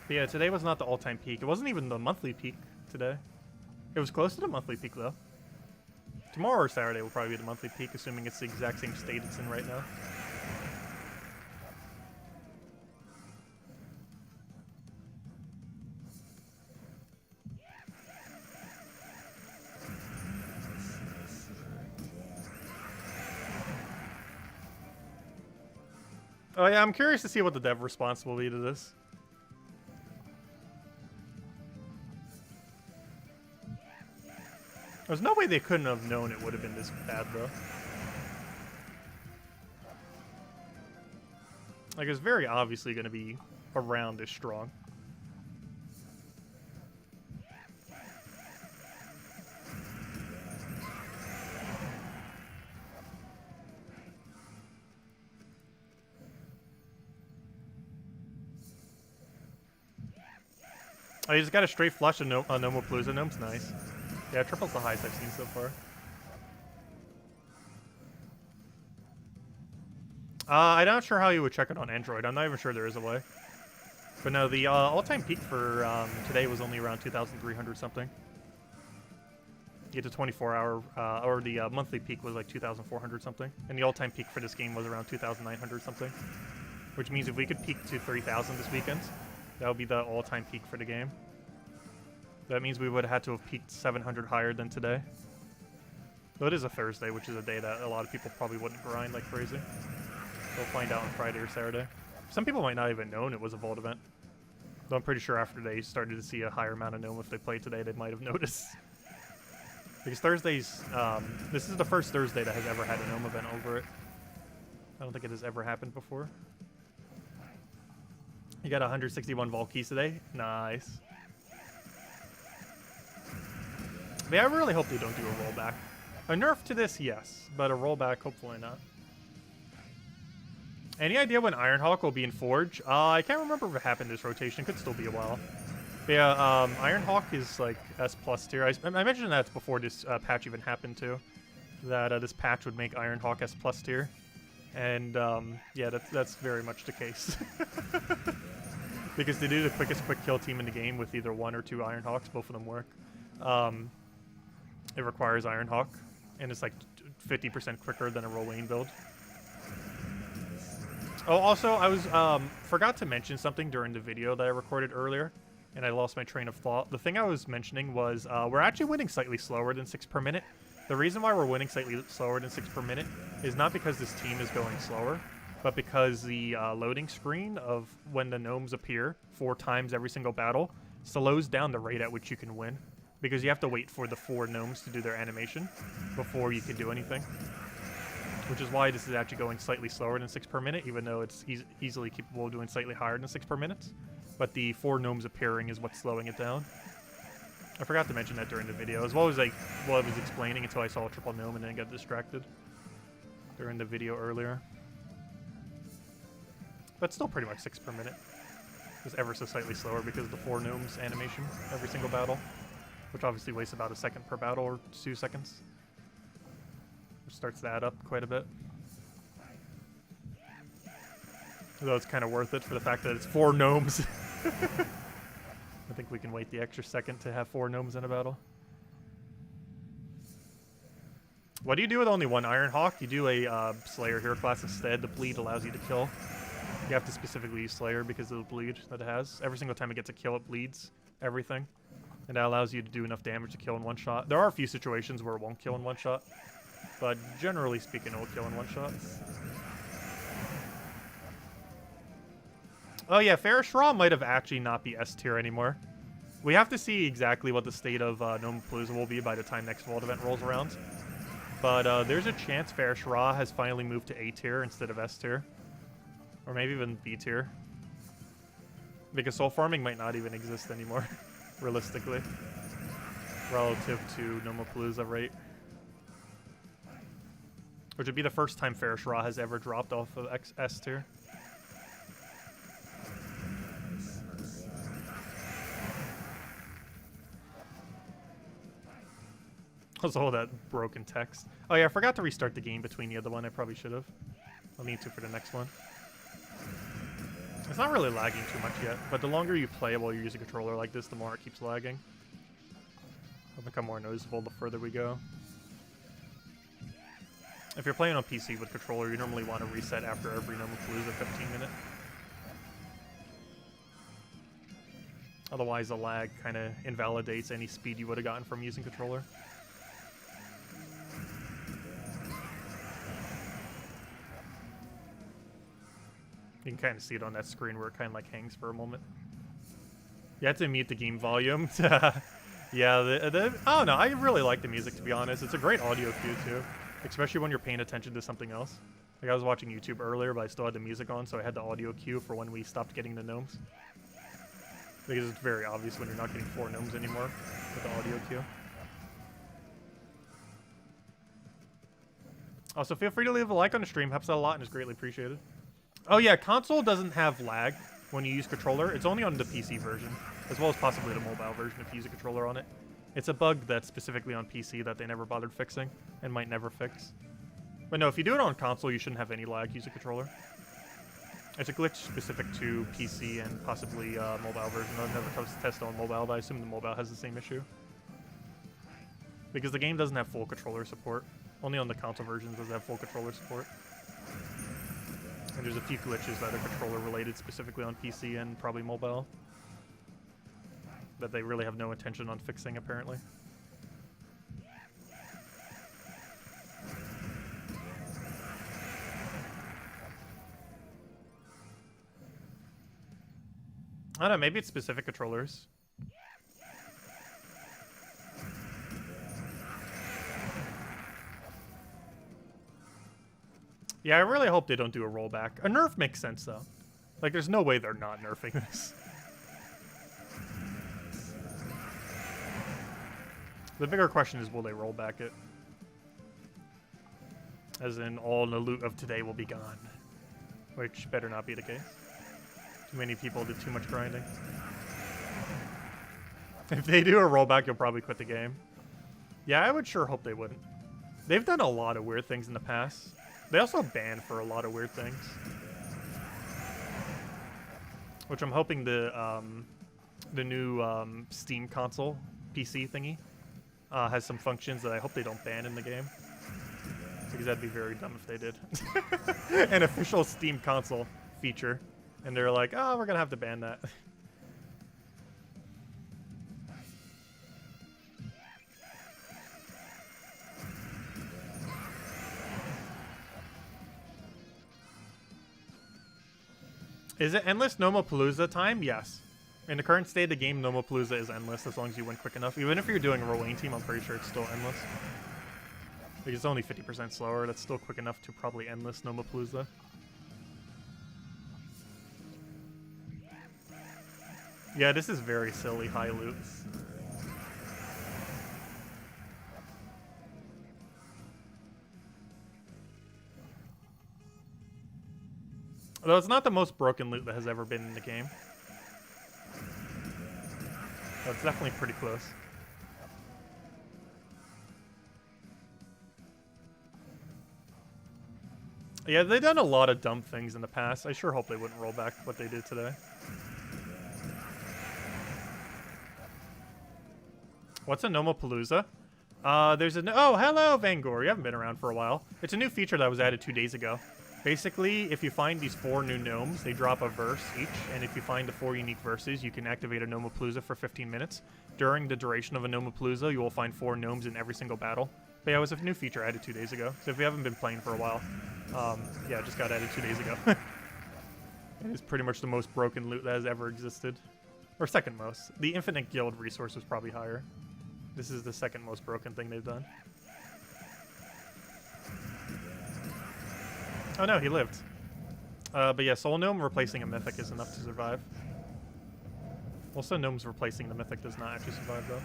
But yeah, today was not the all-time peak. It wasn't even the monthly peak today. It was close to the monthly peak, though. Tomorrow or Saturday will probably be the monthly peak, assuming it's the exact same state it's in right now. Oh yeah, I'm curious to see what the dev response will be to this. There's no way they couldn't have known it would have been this bad, though. Like, it's very obviously going to be around as strong. Oh, you just got a straight flush of Nomapalooza. Gnome's nice. Yeah, triple's the highest I've seen so far. I'm not sure how you would check it on Android. I'm not even sure there is a way. But no, the all-time peak for today was only around 2,300 something. You get to 24-hour, or the monthly peak was like 2,400 something. And the all-time peak for this game was around 2,900 something. Which means if we could peak to 3,000 this weekend, that would be the all-time peak for the game. That means we would have had to have peaked 700 higher than today. Though it is a Thursday, which is a day that a lot of people probably wouldn't grind like crazy. We'll find out on Friday or Saturday. Some people might not even known it was a Vault event. Though I'm pretty sure after they started to see a higher amount of Gnome if they played today, they might have noticed. Because Thursdays, this is the first Thursday that has ever had a Gnome event over it. I don't think it has ever happened before. You got 161 Vault keys today? Nice. But yeah, I really hope they don't do a rollback. A nerf to this, yes, but a rollback, hopefully not. Any idea when Ironhawk will be in Forge? I can't remember if it happened this rotation. Could still be a while. But yeah, Ironhawk is like S+ tier. I mentioned that before this patch even happened too. That this patch would make Ironhawk S+ tier. And yeah, that's very much the case. Because they do the quickest quick kill team in the game with either 1 or 2 Ironhawks. Both of them work. It requires Ironhawk. And it's like 50% quicker than a Rollane build. Oh, also, I was forgot to mention something during the video that I recorded earlier, and I lost my train of thought. The thing I was mentioning was we're actually winning slightly slower than 6 per minute. The reason why we're winning slightly slower than 6 per minute is not because this team is going slower, but because the loading screen of when the gnomes appear 4 times every single battle slows down the rate at which you can win, because you have to wait for the 4 gnomes to do their animation before you can do anything. Which is why this is actually going slightly slower than 6 per minute, even though it's easily capable of doing slightly higher than 6 per minute. But the 4 gnomes appearing is what's slowing it down. I forgot to mention that during the video, as well as like what I was explaining until I saw a triple gnome and then got distracted during the video earlier. But still pretty much 6 per minute. Just ever so slightly slower because of the 4 gnomes animation every single battle, which obviously wastes about a second per battle or 2 seconds. Which starts to add up quite a bit. Though it's kind of worth it for the fact that it's 4 gnomes. I think we can wait the extra second to have 4 gnomes in a battle. What do you do with only 1 Ironhawk? You do a Slayer hero class instead. The bleed allows you to kill. You have to specifically use Slayer because of the bleed that it has. Every single time it gets a kill, it bleeds everything. And that allows you to do enough damage to kill in 1 shot. There are a few situations where it won't kill in 1 shot. But generally speaking, it will kill in 1 shot. Oh yeah, Ferroshra might have actually not be S tier anymore. We have to see exactly what the state of Nomapalooza will be by the time next Vault event rolls around. But there's a chance Ferroshra has finally moved to A tier instead of S tier. Or maybe even B tier. Because soul farming might not even exist anymore, realistically. Relative to Nomapalooza rate. Which would be the first time Ferroshra has ever dropped off of S tier. Also, all that broken text. Oh yeah, I forgot to restart the game between the other one. I probably should have. I'll need to for the next one. It's not really lagging too much yet, but the longer you play while you're using a controller like this, the more it keeps lagging. It'll become more noticeable the further we go. If you're playing on PC with controller, you normally want to reset after every Nomapalooza 15-minute. Otherwise, the lag kind of invalidates any speed you would have gotten from using controller. You can kind of see it on that screen where it kind of like hangs for a moment. You have to mute the game volume. Yeah, I don't know. I really like the music, to be honest. It's a great audio cue, too. Especially when you're paying attention to something else. Like, I was watching YouTube earlier, but I still had the music on, so I had the audio cue for when we stopped getting the gnomes. Because it's very obvious when you're not getting 4 gnomes anymore with the audio cue. Also, feel free to leave a like on the stream. Helps out a lot and is greatly appreciated. Oh yeah, console doesn't have lag when you use controller. It's only on the PC version, as well as possibly the mobile version if you use a controller on it. It's a bug that's specifically on PC that they never bothered fixing and might never fix. But no, if you do it on console, you shouldn't have any lag. Use a controller. It's a glitch specific to PC and possibly mobile version. I've never tested on mobile, but I assume the mobile has the same issue. Because the game doesn't have full controller support. Only on the console version does it have full controller support. And there's a few glitches that are controller related specifically on PC and probably mobile that they really have no intention on fixing, apparently. I don't know, maybe it's specific controllers. Yeah, I really hope they don't do a rollback. A nerf makes sense, though. Like, there's no way they're not nerfing this. The bigger question is, will they roll back it? As in, all the loot of today will be gone. Which better not be the case. Too many people did too much grinding. If they do a rollback, you'll probably quit the game. Yeah, I would sure hope they wouldn't. They've done a lot of weird things in the past. They also banned for a lot of weird things. Which I'm hoping the new Steam console PC thingy has some functions that I hope they don't ban in the game. Because that'd be very dumb if they did. An official Steam console feature. And they're like, oh, we're going to have to ban that. Is it endless Nomapalooza time? Yes. In the current state of the game, Nomapalooza is endless as long as you win quick enough. Even if you're doing a Rowain team, I'm pretty sure it's still endless. Because it's only 50% slower. That's still quick enough to probably endless Nomapalooza. Yeah, this is very silly high loot. Although it's not the most broken loot that has ever been in the game. But it's definitely pretty close. Yeah, they've done a lot of dumb things in the past. I sure hope they wouldn't roll back what they did today. What's a Nomapalooza? There's a... Oh, hello, Vangor. You haven't been around for a while. It's a new feature that was added 2 days ago. Basically, if you find these 4 new gnomes, they drop a verse each, and if you find the 4 unique verses, you can activate a Nomapalooza for 15 minutes. During the duration of a Nomapalooza, you will find 4 gnomes in every single battle. But yeah, it was a new feature added 2 days ago, so if you haven't been playing for a while, yeah, it just got added 2 days ago. It is pretty much the most broken loot that has ever existed. Or second most. The Infinite Guild resource was probably higher. This is the second most broken thing they've done. Oh no, he lived. But yeah, Soul Gnome replacing a Mythic is enough to survive. Also, Gnomes replacing the Mythic does not actually survive, though.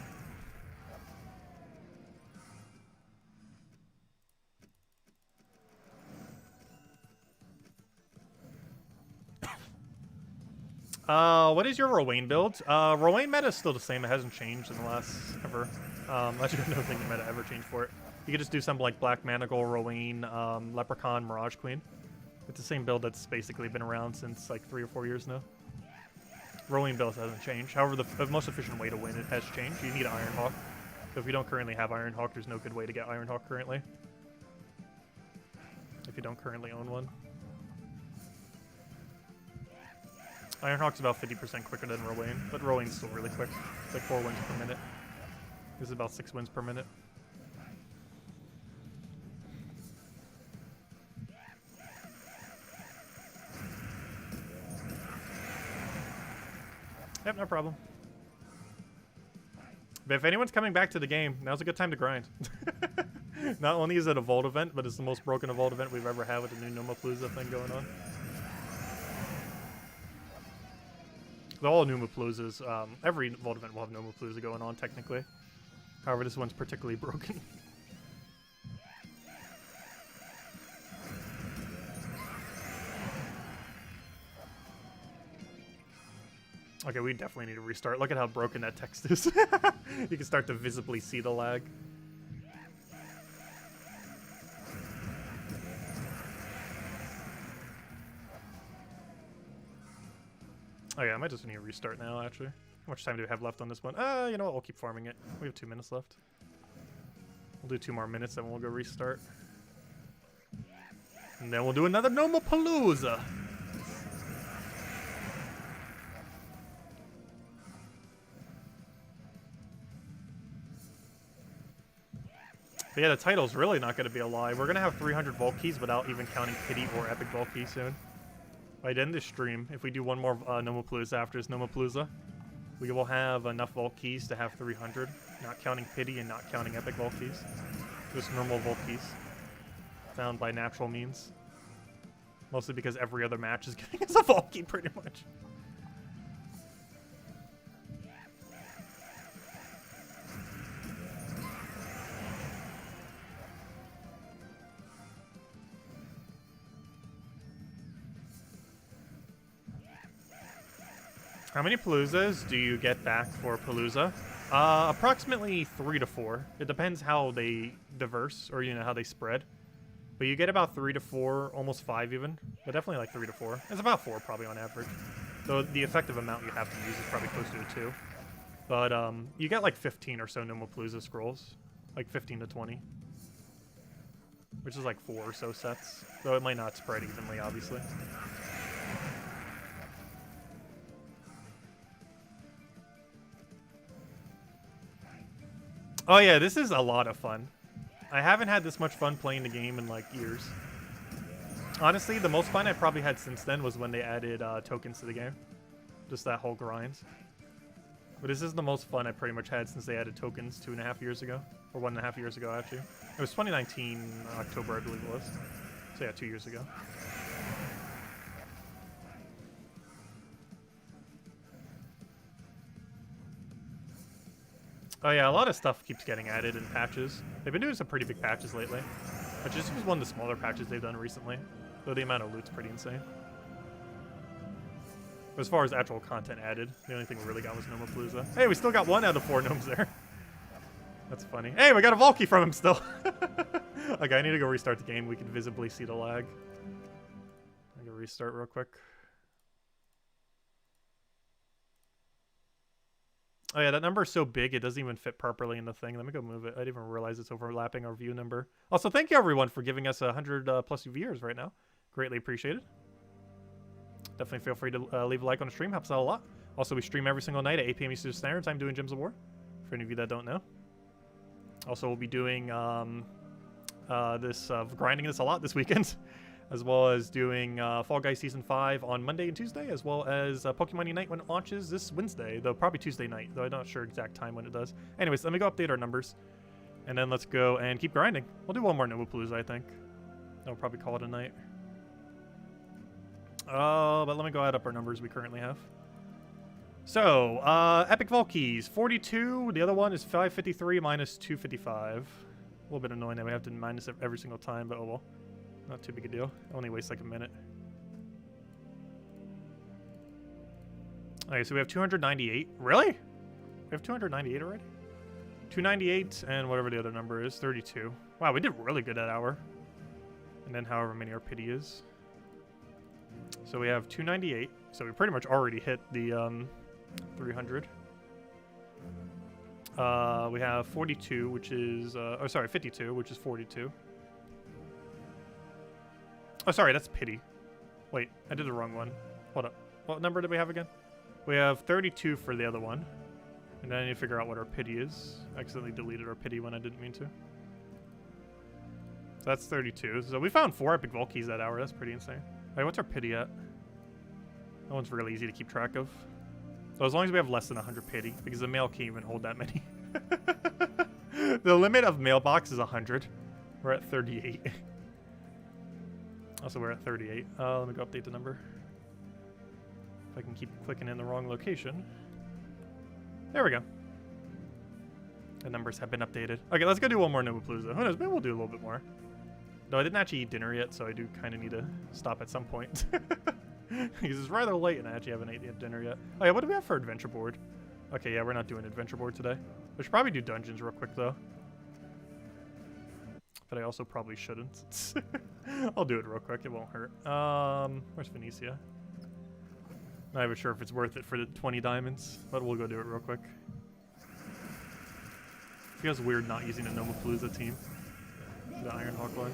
What is your Rowain build? Rowain meta is still the same. It hasn't changed in the last ever. Actually, I don't think the meta ever changed for it. You could just do something like Black Manacle, Rowain, Leprechaun, Mirage Queen. It's the same build that's basically been around since like 3 or 4 years now. Rolling builds hasn't changed. However, the most efficient way to win it has changed. You need Ironhawk. So if you don't currently have Ironhawk, there's no good way to get Ironhawk currently. If you don't currently own one. Ironhawk's about 50% quicker than Rowan, but Rowan's still really quick. It's like 4 wins per minute. This is about 6 wins per minute. Yep, no problem. But if anyone's coming back to the game, now's a good time to grind. Not only is it a Vault event, but it's the most broken Vault event we've ever had with the new Nomapalooza thing going on. All Nomapaloozas, every Vault event will have Nomapalooza going on, technically. However, this one's particularly broken. Okay, we definitely need to restart. Look at how broken that text is. You can start to visibly see the lag. Oh yeah, I might just need to restart now, actually. How much time do we have left on this one? You know what? We'll keep farming it. We have 2 minutes left. We'll do 2 more minutes, then we'll go restart. And then we'll do another Nomapalooza. But yeah, the title's really not going to be a lie. We're going to have 300 Vault Keys without even counting Pity or Epic Vault Keys soon. By the end of this stream, if we do one more Nomapalooza after this Nomapalooza, we will have enough Vault Keys to have 300, not counting Pity and not counting Epic Vault Keys. Just normal Vault Keys, found by natural means. Mostly because every other match is giving us a Vault Key, pretty much. How many Paloozas do you get back for Palooza? Approximately 3 to 4. It depends how they diverse, or how they spread. But you get about 3 to 4, almost 5 even. But definitely like 3 to 4. It's about 4 probably on average. So the effective amount you have to use is probably close to 2. But you get like 15 or so Nomapalooza scrolls. Like 15 to 20. Which is like 4 or so sets. Though it might not spread evenly, obviously. Oh yeah, this is a lot of fun. I haven't had this much fun playing the game in like years. Honestly, the most fun I probably had since then was when they added tokens to the game. Just that whole grind. But this is the most fun I pretty much had since they added tokens 2.5 years ago. Or 1.5 years ago, actually. It was 2019, October, I believe it was. So yeah, 2 years ago. Oh yeah, a lot of stuff keeps getting added in patches. They've been doing some pretty big patches lately. Which is just one of the smaller patches they've done recently. Though the amount of loot's pretty insane. But as far as actual content added, the only thing we really got was Nomapalooza. Hey, we still got 1 out of 4 gnomes there. That's funny. Hey, we got a Vault Key from him still. Okay, I need to go restart the game. We can visibly see the lag. I can restart real quick. Oh yeah, that number is so big it doesn't even fit properly in the thing. Let me go move it. I didn't even realize it's overlapping our view number. Also, thank you everyone for giving us 100 plus viewers right now. Greatly appreciated. Definitely feel free to leave a like on the stream. Helps out a lot. Also, we stream every single night at 8 p.m. Eastern Standard Time doing Gems of War. For any of you that don't know. Also, we'll be doing grinding this a lot this weekend. As well as doing Fall Guys Season 5 on Monday and Tuesday, as well as Pokemon Unite when it launches this Wednesday, though probably Tuesday night, though I'm not sure exact time when it does. Anyways, let me go update our numbers, and then let's go and keep grinding. We'll do one more Nomapalooza, I think. I'll probably call it a night. But let me go add up our numbers we currently have. So, Epic Vault Keys, 42. The other one is 553 minus 255. A little bit annoying that we have to minus it every single time, but oh well. Not too big a deal. Only wastes like a minute. Okay, so we have 298. Really? We have 298 already? 298 and whatever the other number is, 32. Wow, we did really good that hour. And then however many our pity is. So we have 298. So we pretty much already hit the 300. We have 42, which is, oh, sorry, 52, which is 42. Oh, sorry, that's pity. Wait, I did the wrong one. Hold up. What number did we have again? We have 32 for the other one. And then I need to figure out what our pity is. I accidentally deleted our pity when I didn't mean to. So that's 32. So we found 4 epic vault keys that hour. That's pretty insane. Wait, what's our pity at? That one's really easy to keep track of. So as long as we have less than 100 pity, because the mail can't even hold that many. The limit of mailbox is 100. We're at 38. Also, we're at 38. Let me go update the number. If I can keep clicking in the wrong location. There we go. The numbers have been updated. Okay, let's go do one more Nomapalooza. Who knows? Maybe we'll do a little bit more. Though I didn't actually eat dinner yet, so I do kind of need to stop at some point. Because it's rather late and I actually haven't ate dinner yet. Oh yeah, what do we have for adventure board? Okay, yeah, we're not doing adventure board today. We should probably do dungeons real quick, though. But I also probably shouldn't. I'll do it real quick. It won't hurt. Where's Phoenicia? Not even sure if it's worth it for the 20 diamonds, but we'll go do it real quick. Feels weird not using a Nomapalooza team. The Ironhawk one.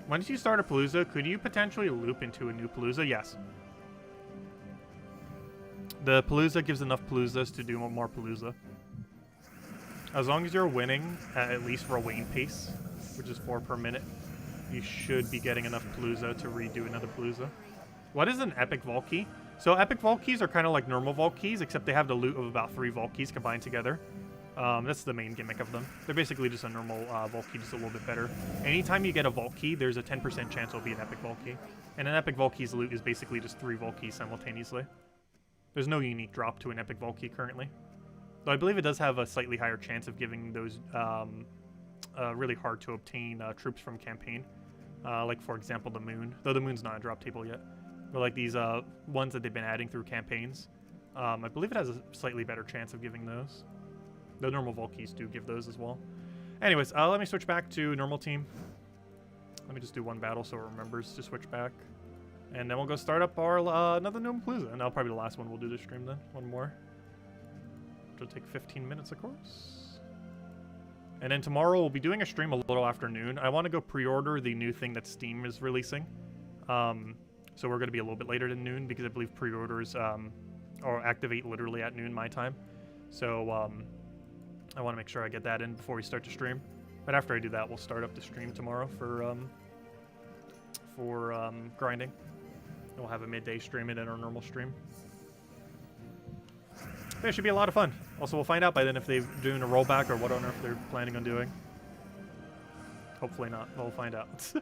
Once you start a Palooza, could you potentially loop into a new Palooza? Yes. The Palooza gives enough Paloozas to do more Palooza. As long as you're winning at least for a Wayne pace, which is 4 per minute, you should be getting enough Palooza to redo another Palooza. What is an epic vault key? So epic vault keys are kind of like normal vault keys, except they have the loot of about 3 vault keys combined together. That's the main gimmick of them. They're basically just a normal vault key, just a little bit better. Anytime you get a vault key, there's a 10% chance it'll be an epic vault key. And an epic vault key's loot is basically just 3 vault keys simultaneously. There's no unique drop to an epic vault key currently. Though I believe it does have a slightly higher chance of giving those really hard to obtain troops from campaign. Like, for example, the moon. Though the moon's not a drop table yet. But like these ones that they've been adding through campaigns. I believe it has a slightly better chance of giving those. The normal vault keys do give those as well. Anyways, let me switch back to normal team. Let me just do one battle so it remembers to switch back. And then we'll go start up our another Nomapalooza. And that'll probably be the last one we'll do this stream then. One more. Which will take 15 minutes, of course. And then tomorrow we'll be doing a stream a little afternoon. I want to go pre-order the new thing that Steam is releasing. So we're going to be a little bit later than noon because I believe pre-orders or activate literally at noon my time. So I want to make sure I get that in before we start the stream. But after I do that, we'll start up the stream tomorrow for grinding. And we'll have a midday stream and then our normal stream. But it should be a lot of fun. Also, we'll find out by then if they're doing a rollback or what on earth they're planning on doing. Hopefully not. We'll find out.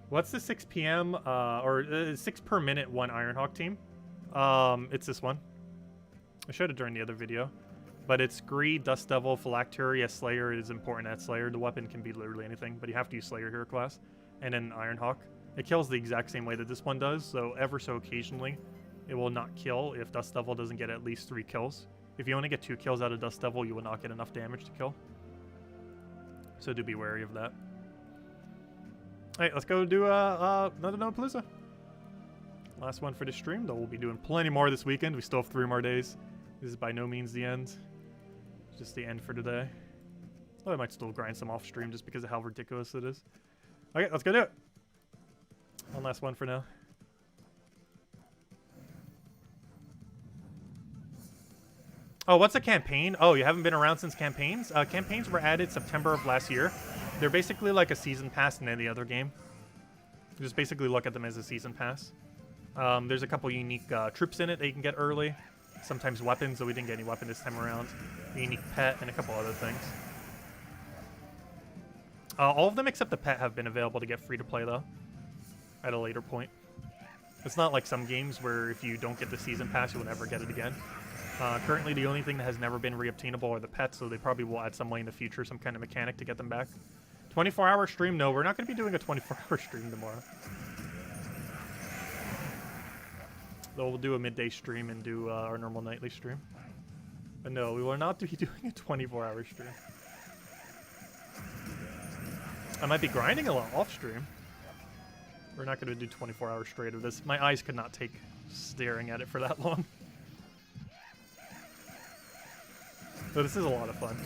What's the 6 p.m. Or 6 per minute one Ironhawk team? It's this one. I showed it during the other video. But it's Greed, Dust Devil, Phylacteria, Slayer. It is important at Slayer. The weapon can be literally anything, but you have to use Slayer hero class. And then Ironhawk. It kills the exact same way that this one does, so ever so occasionally it will not kill if Dust Devil doesn't get at least 3 kills. If you only get 2 kills out of Dust Devil, you will not get enough damage to kill. So do be wary of that. Alright, let's go do another Nomapalooza. Last one for the stream, though we'll be doing plenty more this weekend. We still have 3 more days. This is by no means the end. It's just the end for today. Oh, I might still grind some off stream just because of how ridiculous it is. Okay, let's go do it. One last one for now. Oh, what's a campaign? Oh, you haven't been around since campaigns? Campaigns were added September of last year. They're basically like a season pass in any other game. Just basically look at them as a season pass. There's a couple unique troops in it that you can get early. Sometimes weapons, though we didn't get any weapon this time around. A unique pet, and a couple other things. All of them except the pet have been available to get free to play, though. At a later point. It's not like some games where if you don't get the season pass, you will never get it again. Currently, the only thing that has never been reobtainable are the pets, so they probably will add some way in the future, some kind of mechanic to get them back. 24-hour stream? No, we're not going to be doing a 24-hour stream tomorrow. Though we'll do a midday stream and do our normal nightly stream. But no, we will not be doing a 24-hour stream. I might be grinding a lot off stream. We're not going to do 24 hours straight of this. My eyes could not take staring at it for that long. So this is a lot of fun.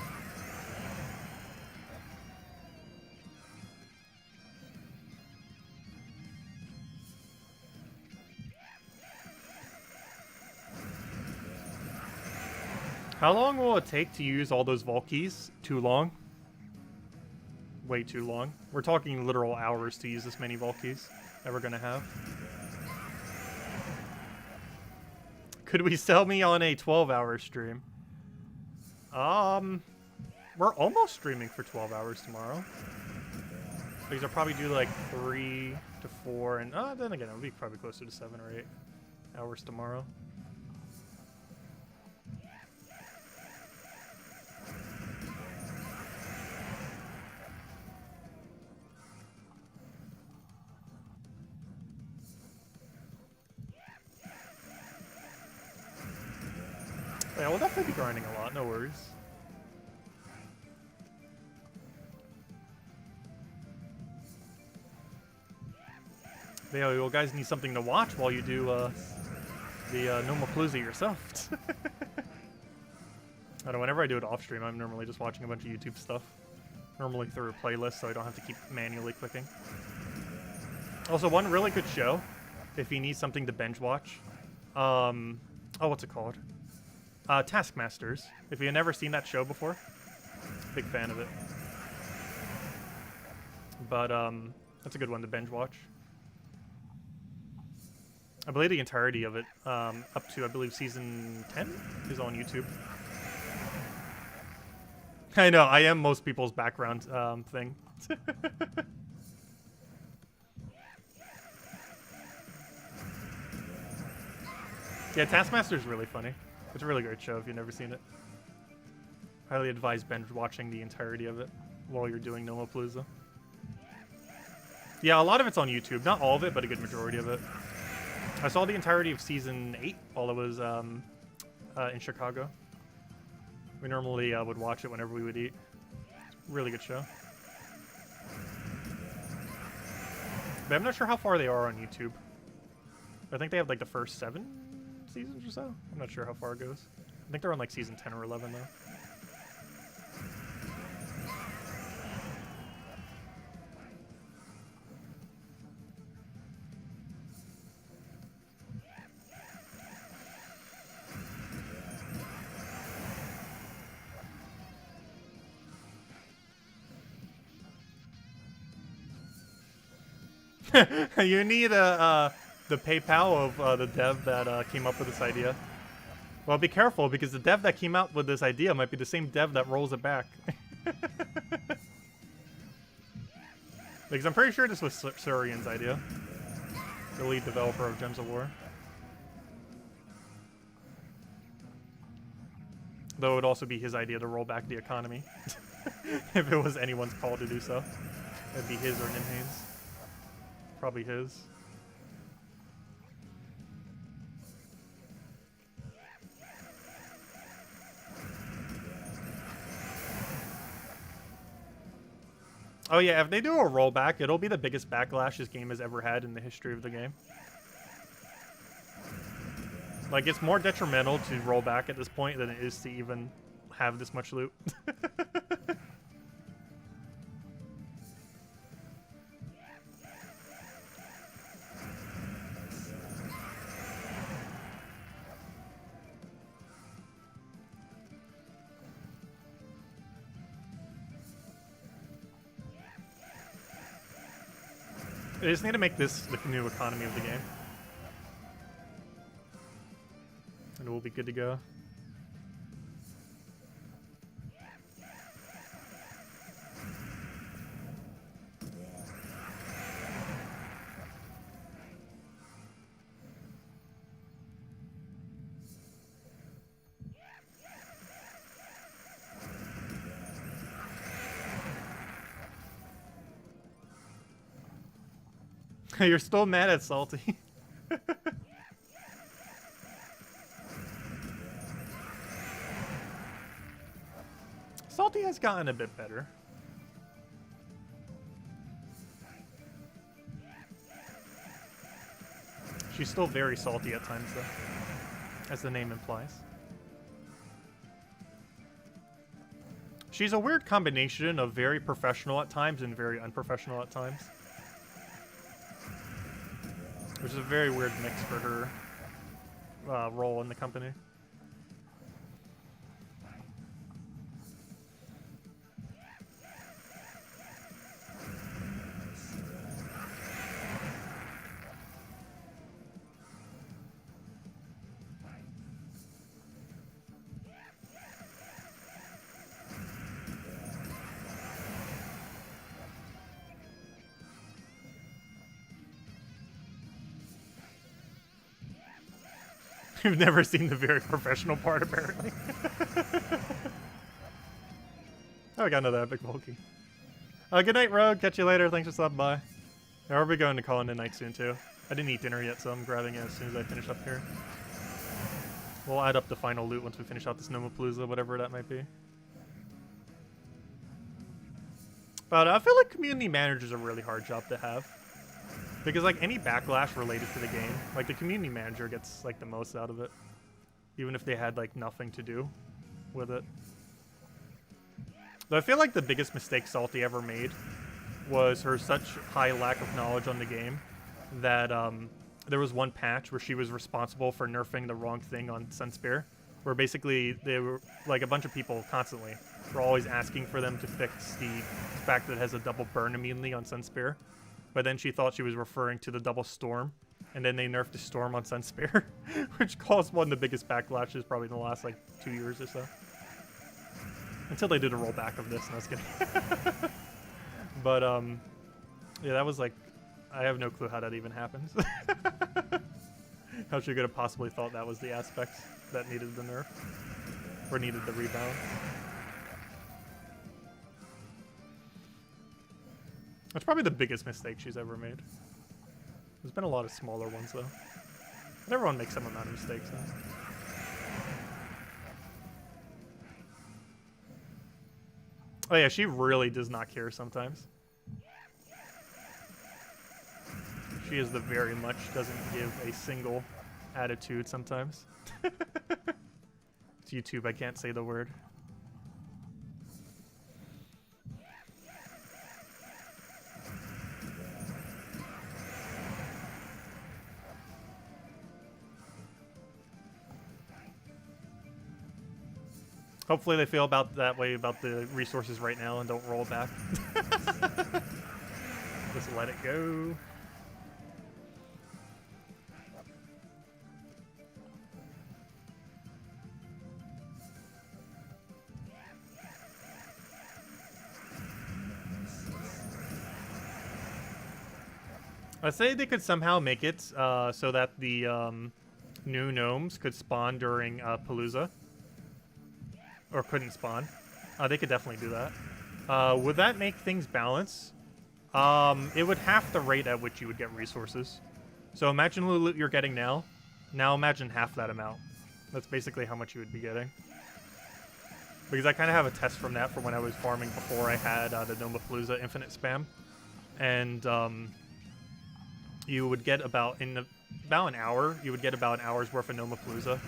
How long will it take to use all those vault keys? Too long? Way too long. We're talking literal hours to use this many vault keys that we're gonna have. Could we sell me on a 12-hour stream? We're almost streaming for 12 hours tomorrow. Because I'll probably do like 3 to 4, and then again, it'll be probably closer to 7 or 8 hours tomorrow. Yeah, we'll definitely be grinding a lot, no worries. Yeah, you guys need something to watch while you do the Nomapalooza yourself. I don't know, whenever I do it off stream, I'm normally just watching a bunch of YouTube stuff. Normally through a playlist, so I don't have to keep manually clicking. Also, one really good show, if you need something to binge watch. Oh, what's it called? Taskmasters. If you've never seen that show before, big fan of it. But that's a good one to binge watch. I believe the entirety of it, up to I believe season 10, is on YouTube. I know, I am most people's background thing. Yeah, Taskmaster's really funny. It's a really great show if you've never seen it. Highly advise binge watching the entirety of it while you're doing Nomapalooza. Yeah, a lot of it's on YouTube. Not all of it, but a good majority of it. I saw the entirety of season 8 while I was in Chicago. We normally would watch it whenever we would eat. Really good show. But I'm not sure how far they are on YouTube. I think they have like the first 7 seasons or so. I'm not sure how far it goes. I think they're on like season 10 or 11 though. You need the PayPal of the dev that came up with this idea. Well, be careful, because the dev that came out with this idea might be the same dev that rolls it back. Because I'm pretty sure this was Surian's idea. The lead developer of Gems of War. Though it would also be his idea to roll back the economy. If it was anyone's call to do so. It'd be his or Nimhane's. Probably his. Oh yeah, if they do a rollback, it'll be the biggest backlash this game has ever had in the history of the game. Like, it's more detrimental to roll back at this point than it is to even have this much loot. They just need to make this the new economy of the game. And we'll be good to go. You're still mad at Salty. Salty has gotten a bit better. She's still very salty at times, though, as the name implies. She's a weird combination of very professional at times and very unprofessional at times. Which is a very weird mix for her role in the company. You've never seen the very professional part, apparently. Oh, I got another epic Volky. Good night, Rogue. Catch you later. Thanks for stopping by. I'll be going to call in tonight soon, too. I didn't eat dinner yet, so I'm grabbing it as soon as I finish up here. We'll add up the final loot once we finish out this Nomapalooza, whatever that might be. But I feel like community manager is a really hard job to have. Because, like, any backlash related to the game, like, the community manager gets, like, the most out of it. Even if they had, like, nothing to do with it. But I feel like the biggest mistake Salty ever made was her such high lack of knowledge on the game that there was one patch where she was responsible for nerfing the wrong thing on Sunspear. Where basically, they were, like, a bunch of people constantly were always asking for them to fix the fact that it has a double burn immunity on Sunspear. But then she thought she was referring to the double storm, and then they nerfed the storm on Sunspear, which caused one of the biggest backlashes probably in the last, like, 2 years or so. Until they did a rollback of this, and I was kidding. But, yeah, that was, like, I have no clue how that even happens. How she could have possibly thought that was the aspect that needed the nerf, or needed the rebound. That's probably the biggest mistake she's ever made. There's been a lot of smaller ones, though. But everyone makes some amount of mistakes, though. Oh yeah, she really does not care sometimes. She is the very much doesn't give a single attitude sometimes. It's YouTube, I can't say the word. Hopefully they feel about that way about the resources right now and don't roll back. Just let it go. I say they could somehow make it so that the new gnomes could spawn during Palooza. Or couldn't spawn. They could definitely do that. Would that make things balance? It would half the rate at which you would get resources. So imagine the loot you're getting now. Now imagine half that amount. That's basically how much you would be getting. Because I kind of have a test from that from when I was farming before I had the Nomapalooza infinite spam. And you would get about an hour, you would get about an hour's worth of Nomapalooza.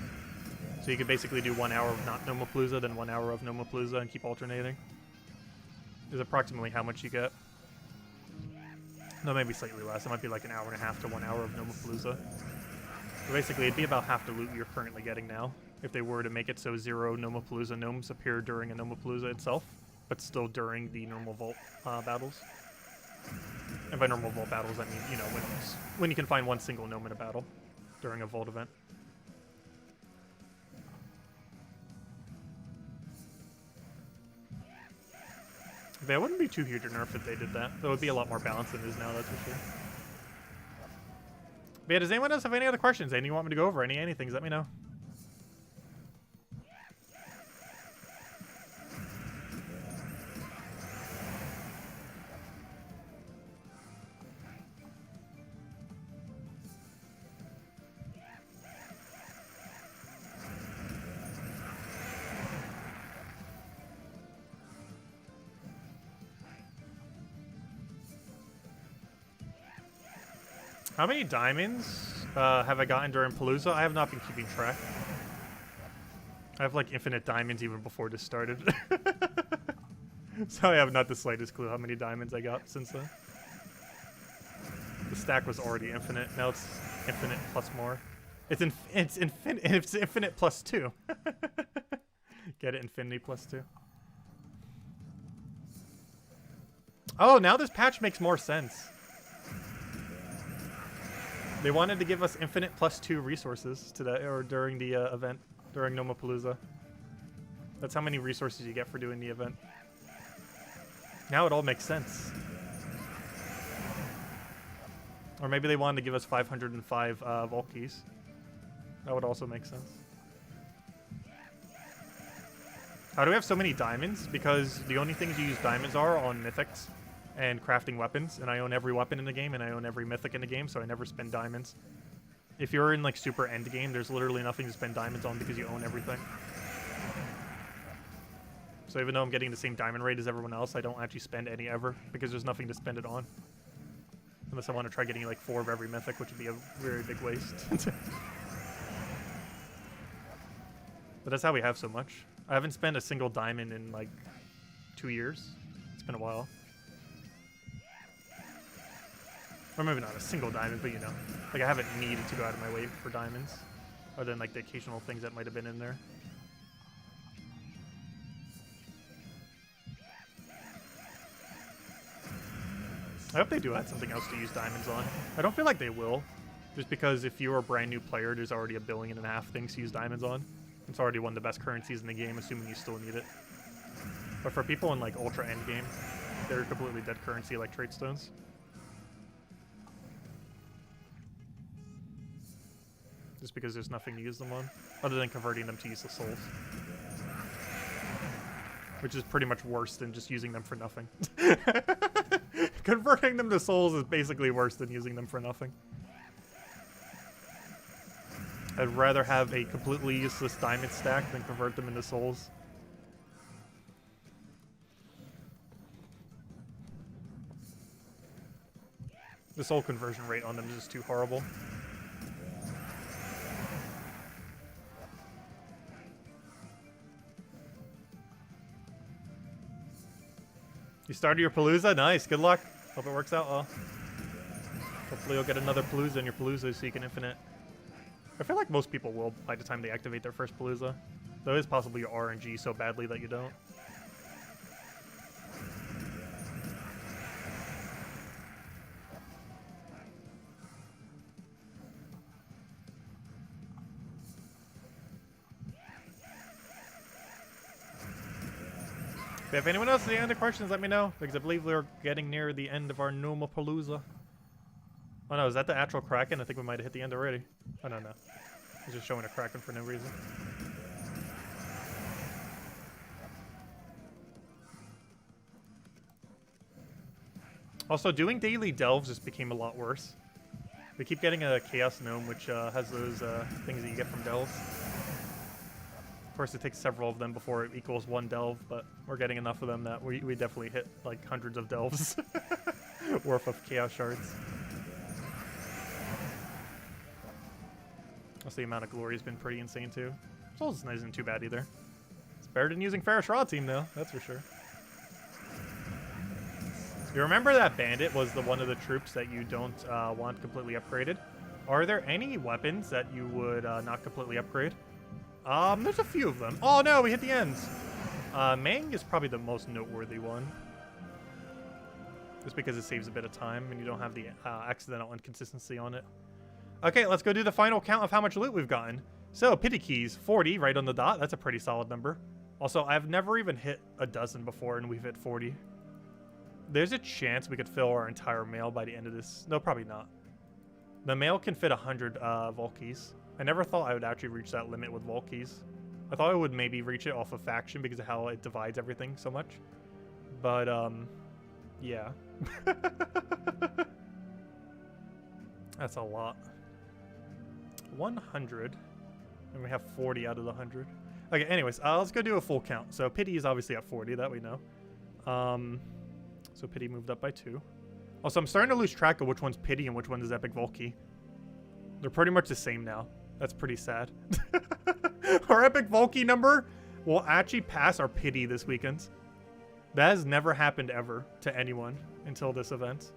So you could basically do 1 hour of not Nomapalooza, then 1 hour of Nomapalooza, and keep alternating. Is approximately how much you get. No, maybe slightly less. It might be like an hour and a half to 1 hour of Nomapalooza. So basically, it'd be about half the loot you're currently getting now, if they were to make it so 0 Nomapalooza gnomes appear during a Nomapalooza itself, but still during the normal vault battles. And by normal vault battles, I mean, you know, when you can find one single gnome in a battle during a vault event. But it wouldn't be too huge a nerf if they did that. It would be a lot more balanced than it is now, that's for sure. But yeah, does anyone else have any other questions? Anything you want me to go over? Anything, let me know. How many diamonds Have I gotten during Palooza? I have not been keeping track. I have like infinite diamonds even before this started. So I have not the slightest clue how many diamonds I got since then. The stack was already infinite. Now it's infinite plus more. It's infinite plus 2. Get it? Infinity plus 2. Oh, now this patch makes more sense. They wanted to give us infinite plus 2 resources today, or during the event, during Nomapalooza. That's how many resources you get for doing the event. Now it all makes sense. Or maybe they wanted to give us 505 Vault keys. That would also make sense. How do we have so many diamonds? Because the only things you use diamonds are on mythics and crafting weapons, and I own every weapon in the game, and I own every mythic in the game, so I never spend diamonds. If you're in like super end game, there's literally nothing to spend diamonds on because you own everything. So even though I'm getting the same diamond rate as everyone else, I don't actually spend any ever because there's nothing to spend it on. Unless I want to try getting like 4 of every mythic, which would be a very big waste. But that's how we have so much. I haven't spent a single diamond in like 2 years. It's been a while. Or maybe not a single diamond, but you know. Like I haven't needed to go out of my way for diamonds. Other than like the occasional things that might have been in there. I hope they do add something else to use diamonds on. I don't feel like they will. Just because if you're a brand new player, there's already 1.5 billion things to use diamonds on. It's already one of the best currencies in the game, assuming you still need it. But for people in like ultra end game, they're completely dead currency like trait stones. Just because there's nothing to use them on, other than converting them to useless souls. Which is pretty much worse than just using them for nothing. Converting them to souls is basically worse than using them for nothing. I'd rather have a completely useless diamond stack than convert them into souls. The soul conversion rate on them is just too horrible. You started your Palooza? Nice, good luck. Hope it works out well. Hopefully you'll get another Palooza in your Palooza so you can infinite. I feel like most people will by the time they activate their first Palooza. Though it's possible you RNG so badly that you don't. If anyone else has any other questions, let me know, because I believe we're getting near the end of our Nomapalooza. Oh no, is that the actual Kraken? I think we might have hit the end already. Oh no, no. It's just showing a Kraken for no reason. Also, doing daily delves just became a lot worse. We keep getting a Chaos Gnome, which has those things that you get from delves. Of course, it takes several of them before it equals 1 delve, but we're getting enough of them that we definitely hit like hundreds of delves worth of Chaos Shards. Also, the amount of glory has been pretty insane too. Souls isn't too bad either. It's better than using Ferris Raw Team though, that's for sure. You remember that Bandit was the one of the troops that you don't want completely upgraded? Are there any weapons that you would not completely upgrade? There's a few of them. Oh no, we hit the ends. Mang is probably the most noteworthy one. Just because it saves a bit of time and you don't have the accidental inconsistency on it. Okay, let's go do the final count of how much loot we've gotten. So, pity keys, 40 right on the dot. That's a pretty solid number. Also, I've never even hit a dozen before and we've hit 40. There's a chance we could fill our entire mail by the end of this. No, probably not. The mail can fit 100 vault keys. I never thought I would actually reach that limit with vault keys. I thought I would maybe reach it off of faction because of how it divides everything so much. But, yeah. That's a lot. 100. And we have 40 out of the 100. Okay, anyways, let's go do a full count. So pity is obviously at 40, that we know. So pity moved up by 2. Also, I'm starting to lose track of which one's pity and which one is epic vault key. They're pretty much the same now. That's pretty sad. Our epic Volky number will actually pass our pity this weekend. That has never happened ever to anyone until this event.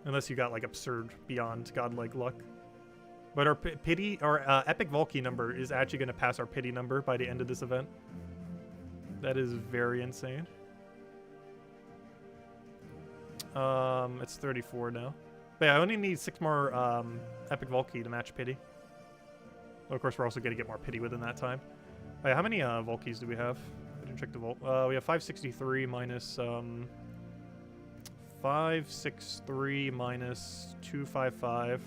Unless you got like absurd beyond godlike luck. But our pity, our epic Volky number is actually going to pass our pity number by the end of this event. That is very insane. It's 34 now. But yeah, I only need 6 more epic Volky to match pity. Well, of course, we're also going to get more pity within that time. Wait, how many Volkies do we have? I didn't check the Volt. We have 563 minus 563 minus 255.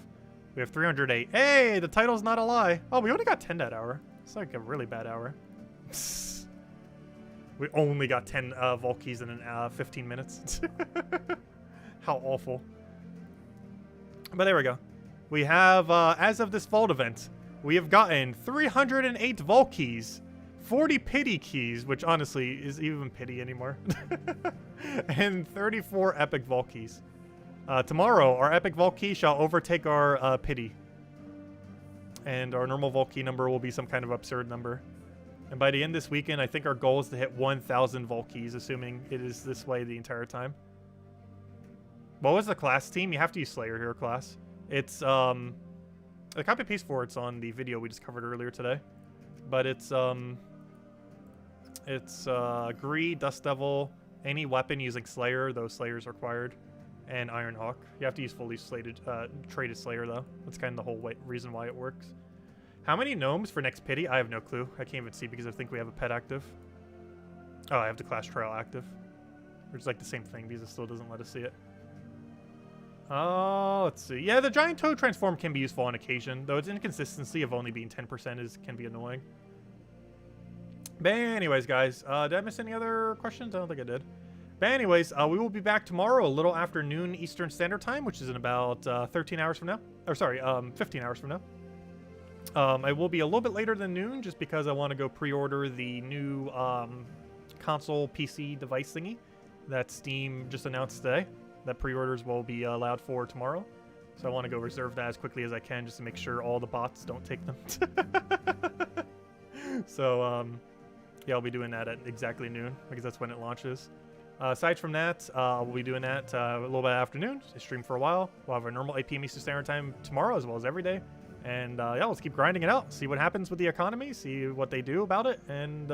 We have 308. Hey, the title's not a lie. Oh, we only got 10 that hour. It's like a really bad hour. We only got 10 Volkies in 15 minutes. How awful. But there we go. We have, as of this Vault event, we have gotten 308 Volkies, 40 pity keys, which honestly is even pity anymore, and 34 epic Volkies. Tomorrow, our epic Volky shall overtake our pity. And our normal Volky number will be some kind of absurd number. And by the end of this weekend, I think our goal is to hit 1,000 Volkies, assuming it is this way the entire time. What was the class team? You have to use Slayer here, class. It's, the copy paste for it's on the video we just covered earlier today. But it's Greed, Dust Devil, any weapon using Slayer, those Slayers required, and Iron Hawk. You have to use fully traded Slayer, though. That's kind of the whole reason why it works. How many gnomes for next pity? I have no clue. I can't even see because I think we have a pet active. Oh, I have the class trial active. Which is like the same thing because it still doesn't let us see it. Oh, let's see. Yeah, the giant toad transform can be useful on occasion, though its inconsistency of only being 10% can be annoying. But anyways, guys, did I miss any other questions? I don't think I did. But anyways, we will be back tomorrow a little after noon Eastern Standard Time, which is in about 13 hours from now. Or sorry, 15 hours from now. I will be a little bit later than noon just because I want to go pre-order the new console PC device thingy that Steam just announced today. That pre-orders will be allowed for tomorrow. So I want to go reserve that as quickly as I can just to make sure all the bots don't take them. So, yeah, I'll be doing that at exactly noon because that's when it launches. Aside from that, we'll be doing that a little bit afternoon. Stream for a while. We'll have our normal 8 p.m. Eastern Standard Time tomorrow as well as every day. And yeah, let's keep grinding it out. See what happens with the economy. See what they do about it. And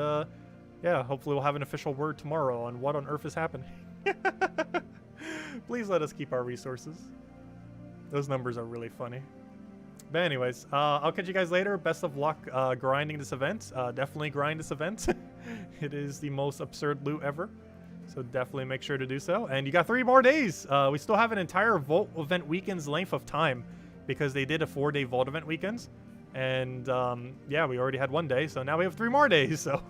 yeah, hopefully we'll have an official word tomorrow on what on earth is happening. Please let us keep our resources. Those numbers are really funny. But anyways, I'll catch you guys later. Best of luck grinding this event. Definitely grind this event. It is the most absurd loot ever. So definitely make sure to do so. And you got 3 more days. We still have an entire Vault event weekend's length of time because they did a 4-day Vault event weekends. And yeah, we already had 1 day. So now we have 3 more days. So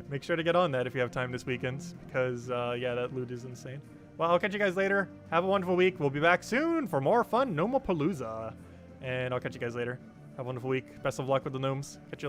make sure to get on that if you have time this weekend because yeah, that loot is insane. Well, I'll catch you guys later. Have a wonderful week. We'll be back soon for more fun Nomapalooza. And I'll catch you guys later. Have a wonderful week. Best of luck with the gnomes. Catch you later.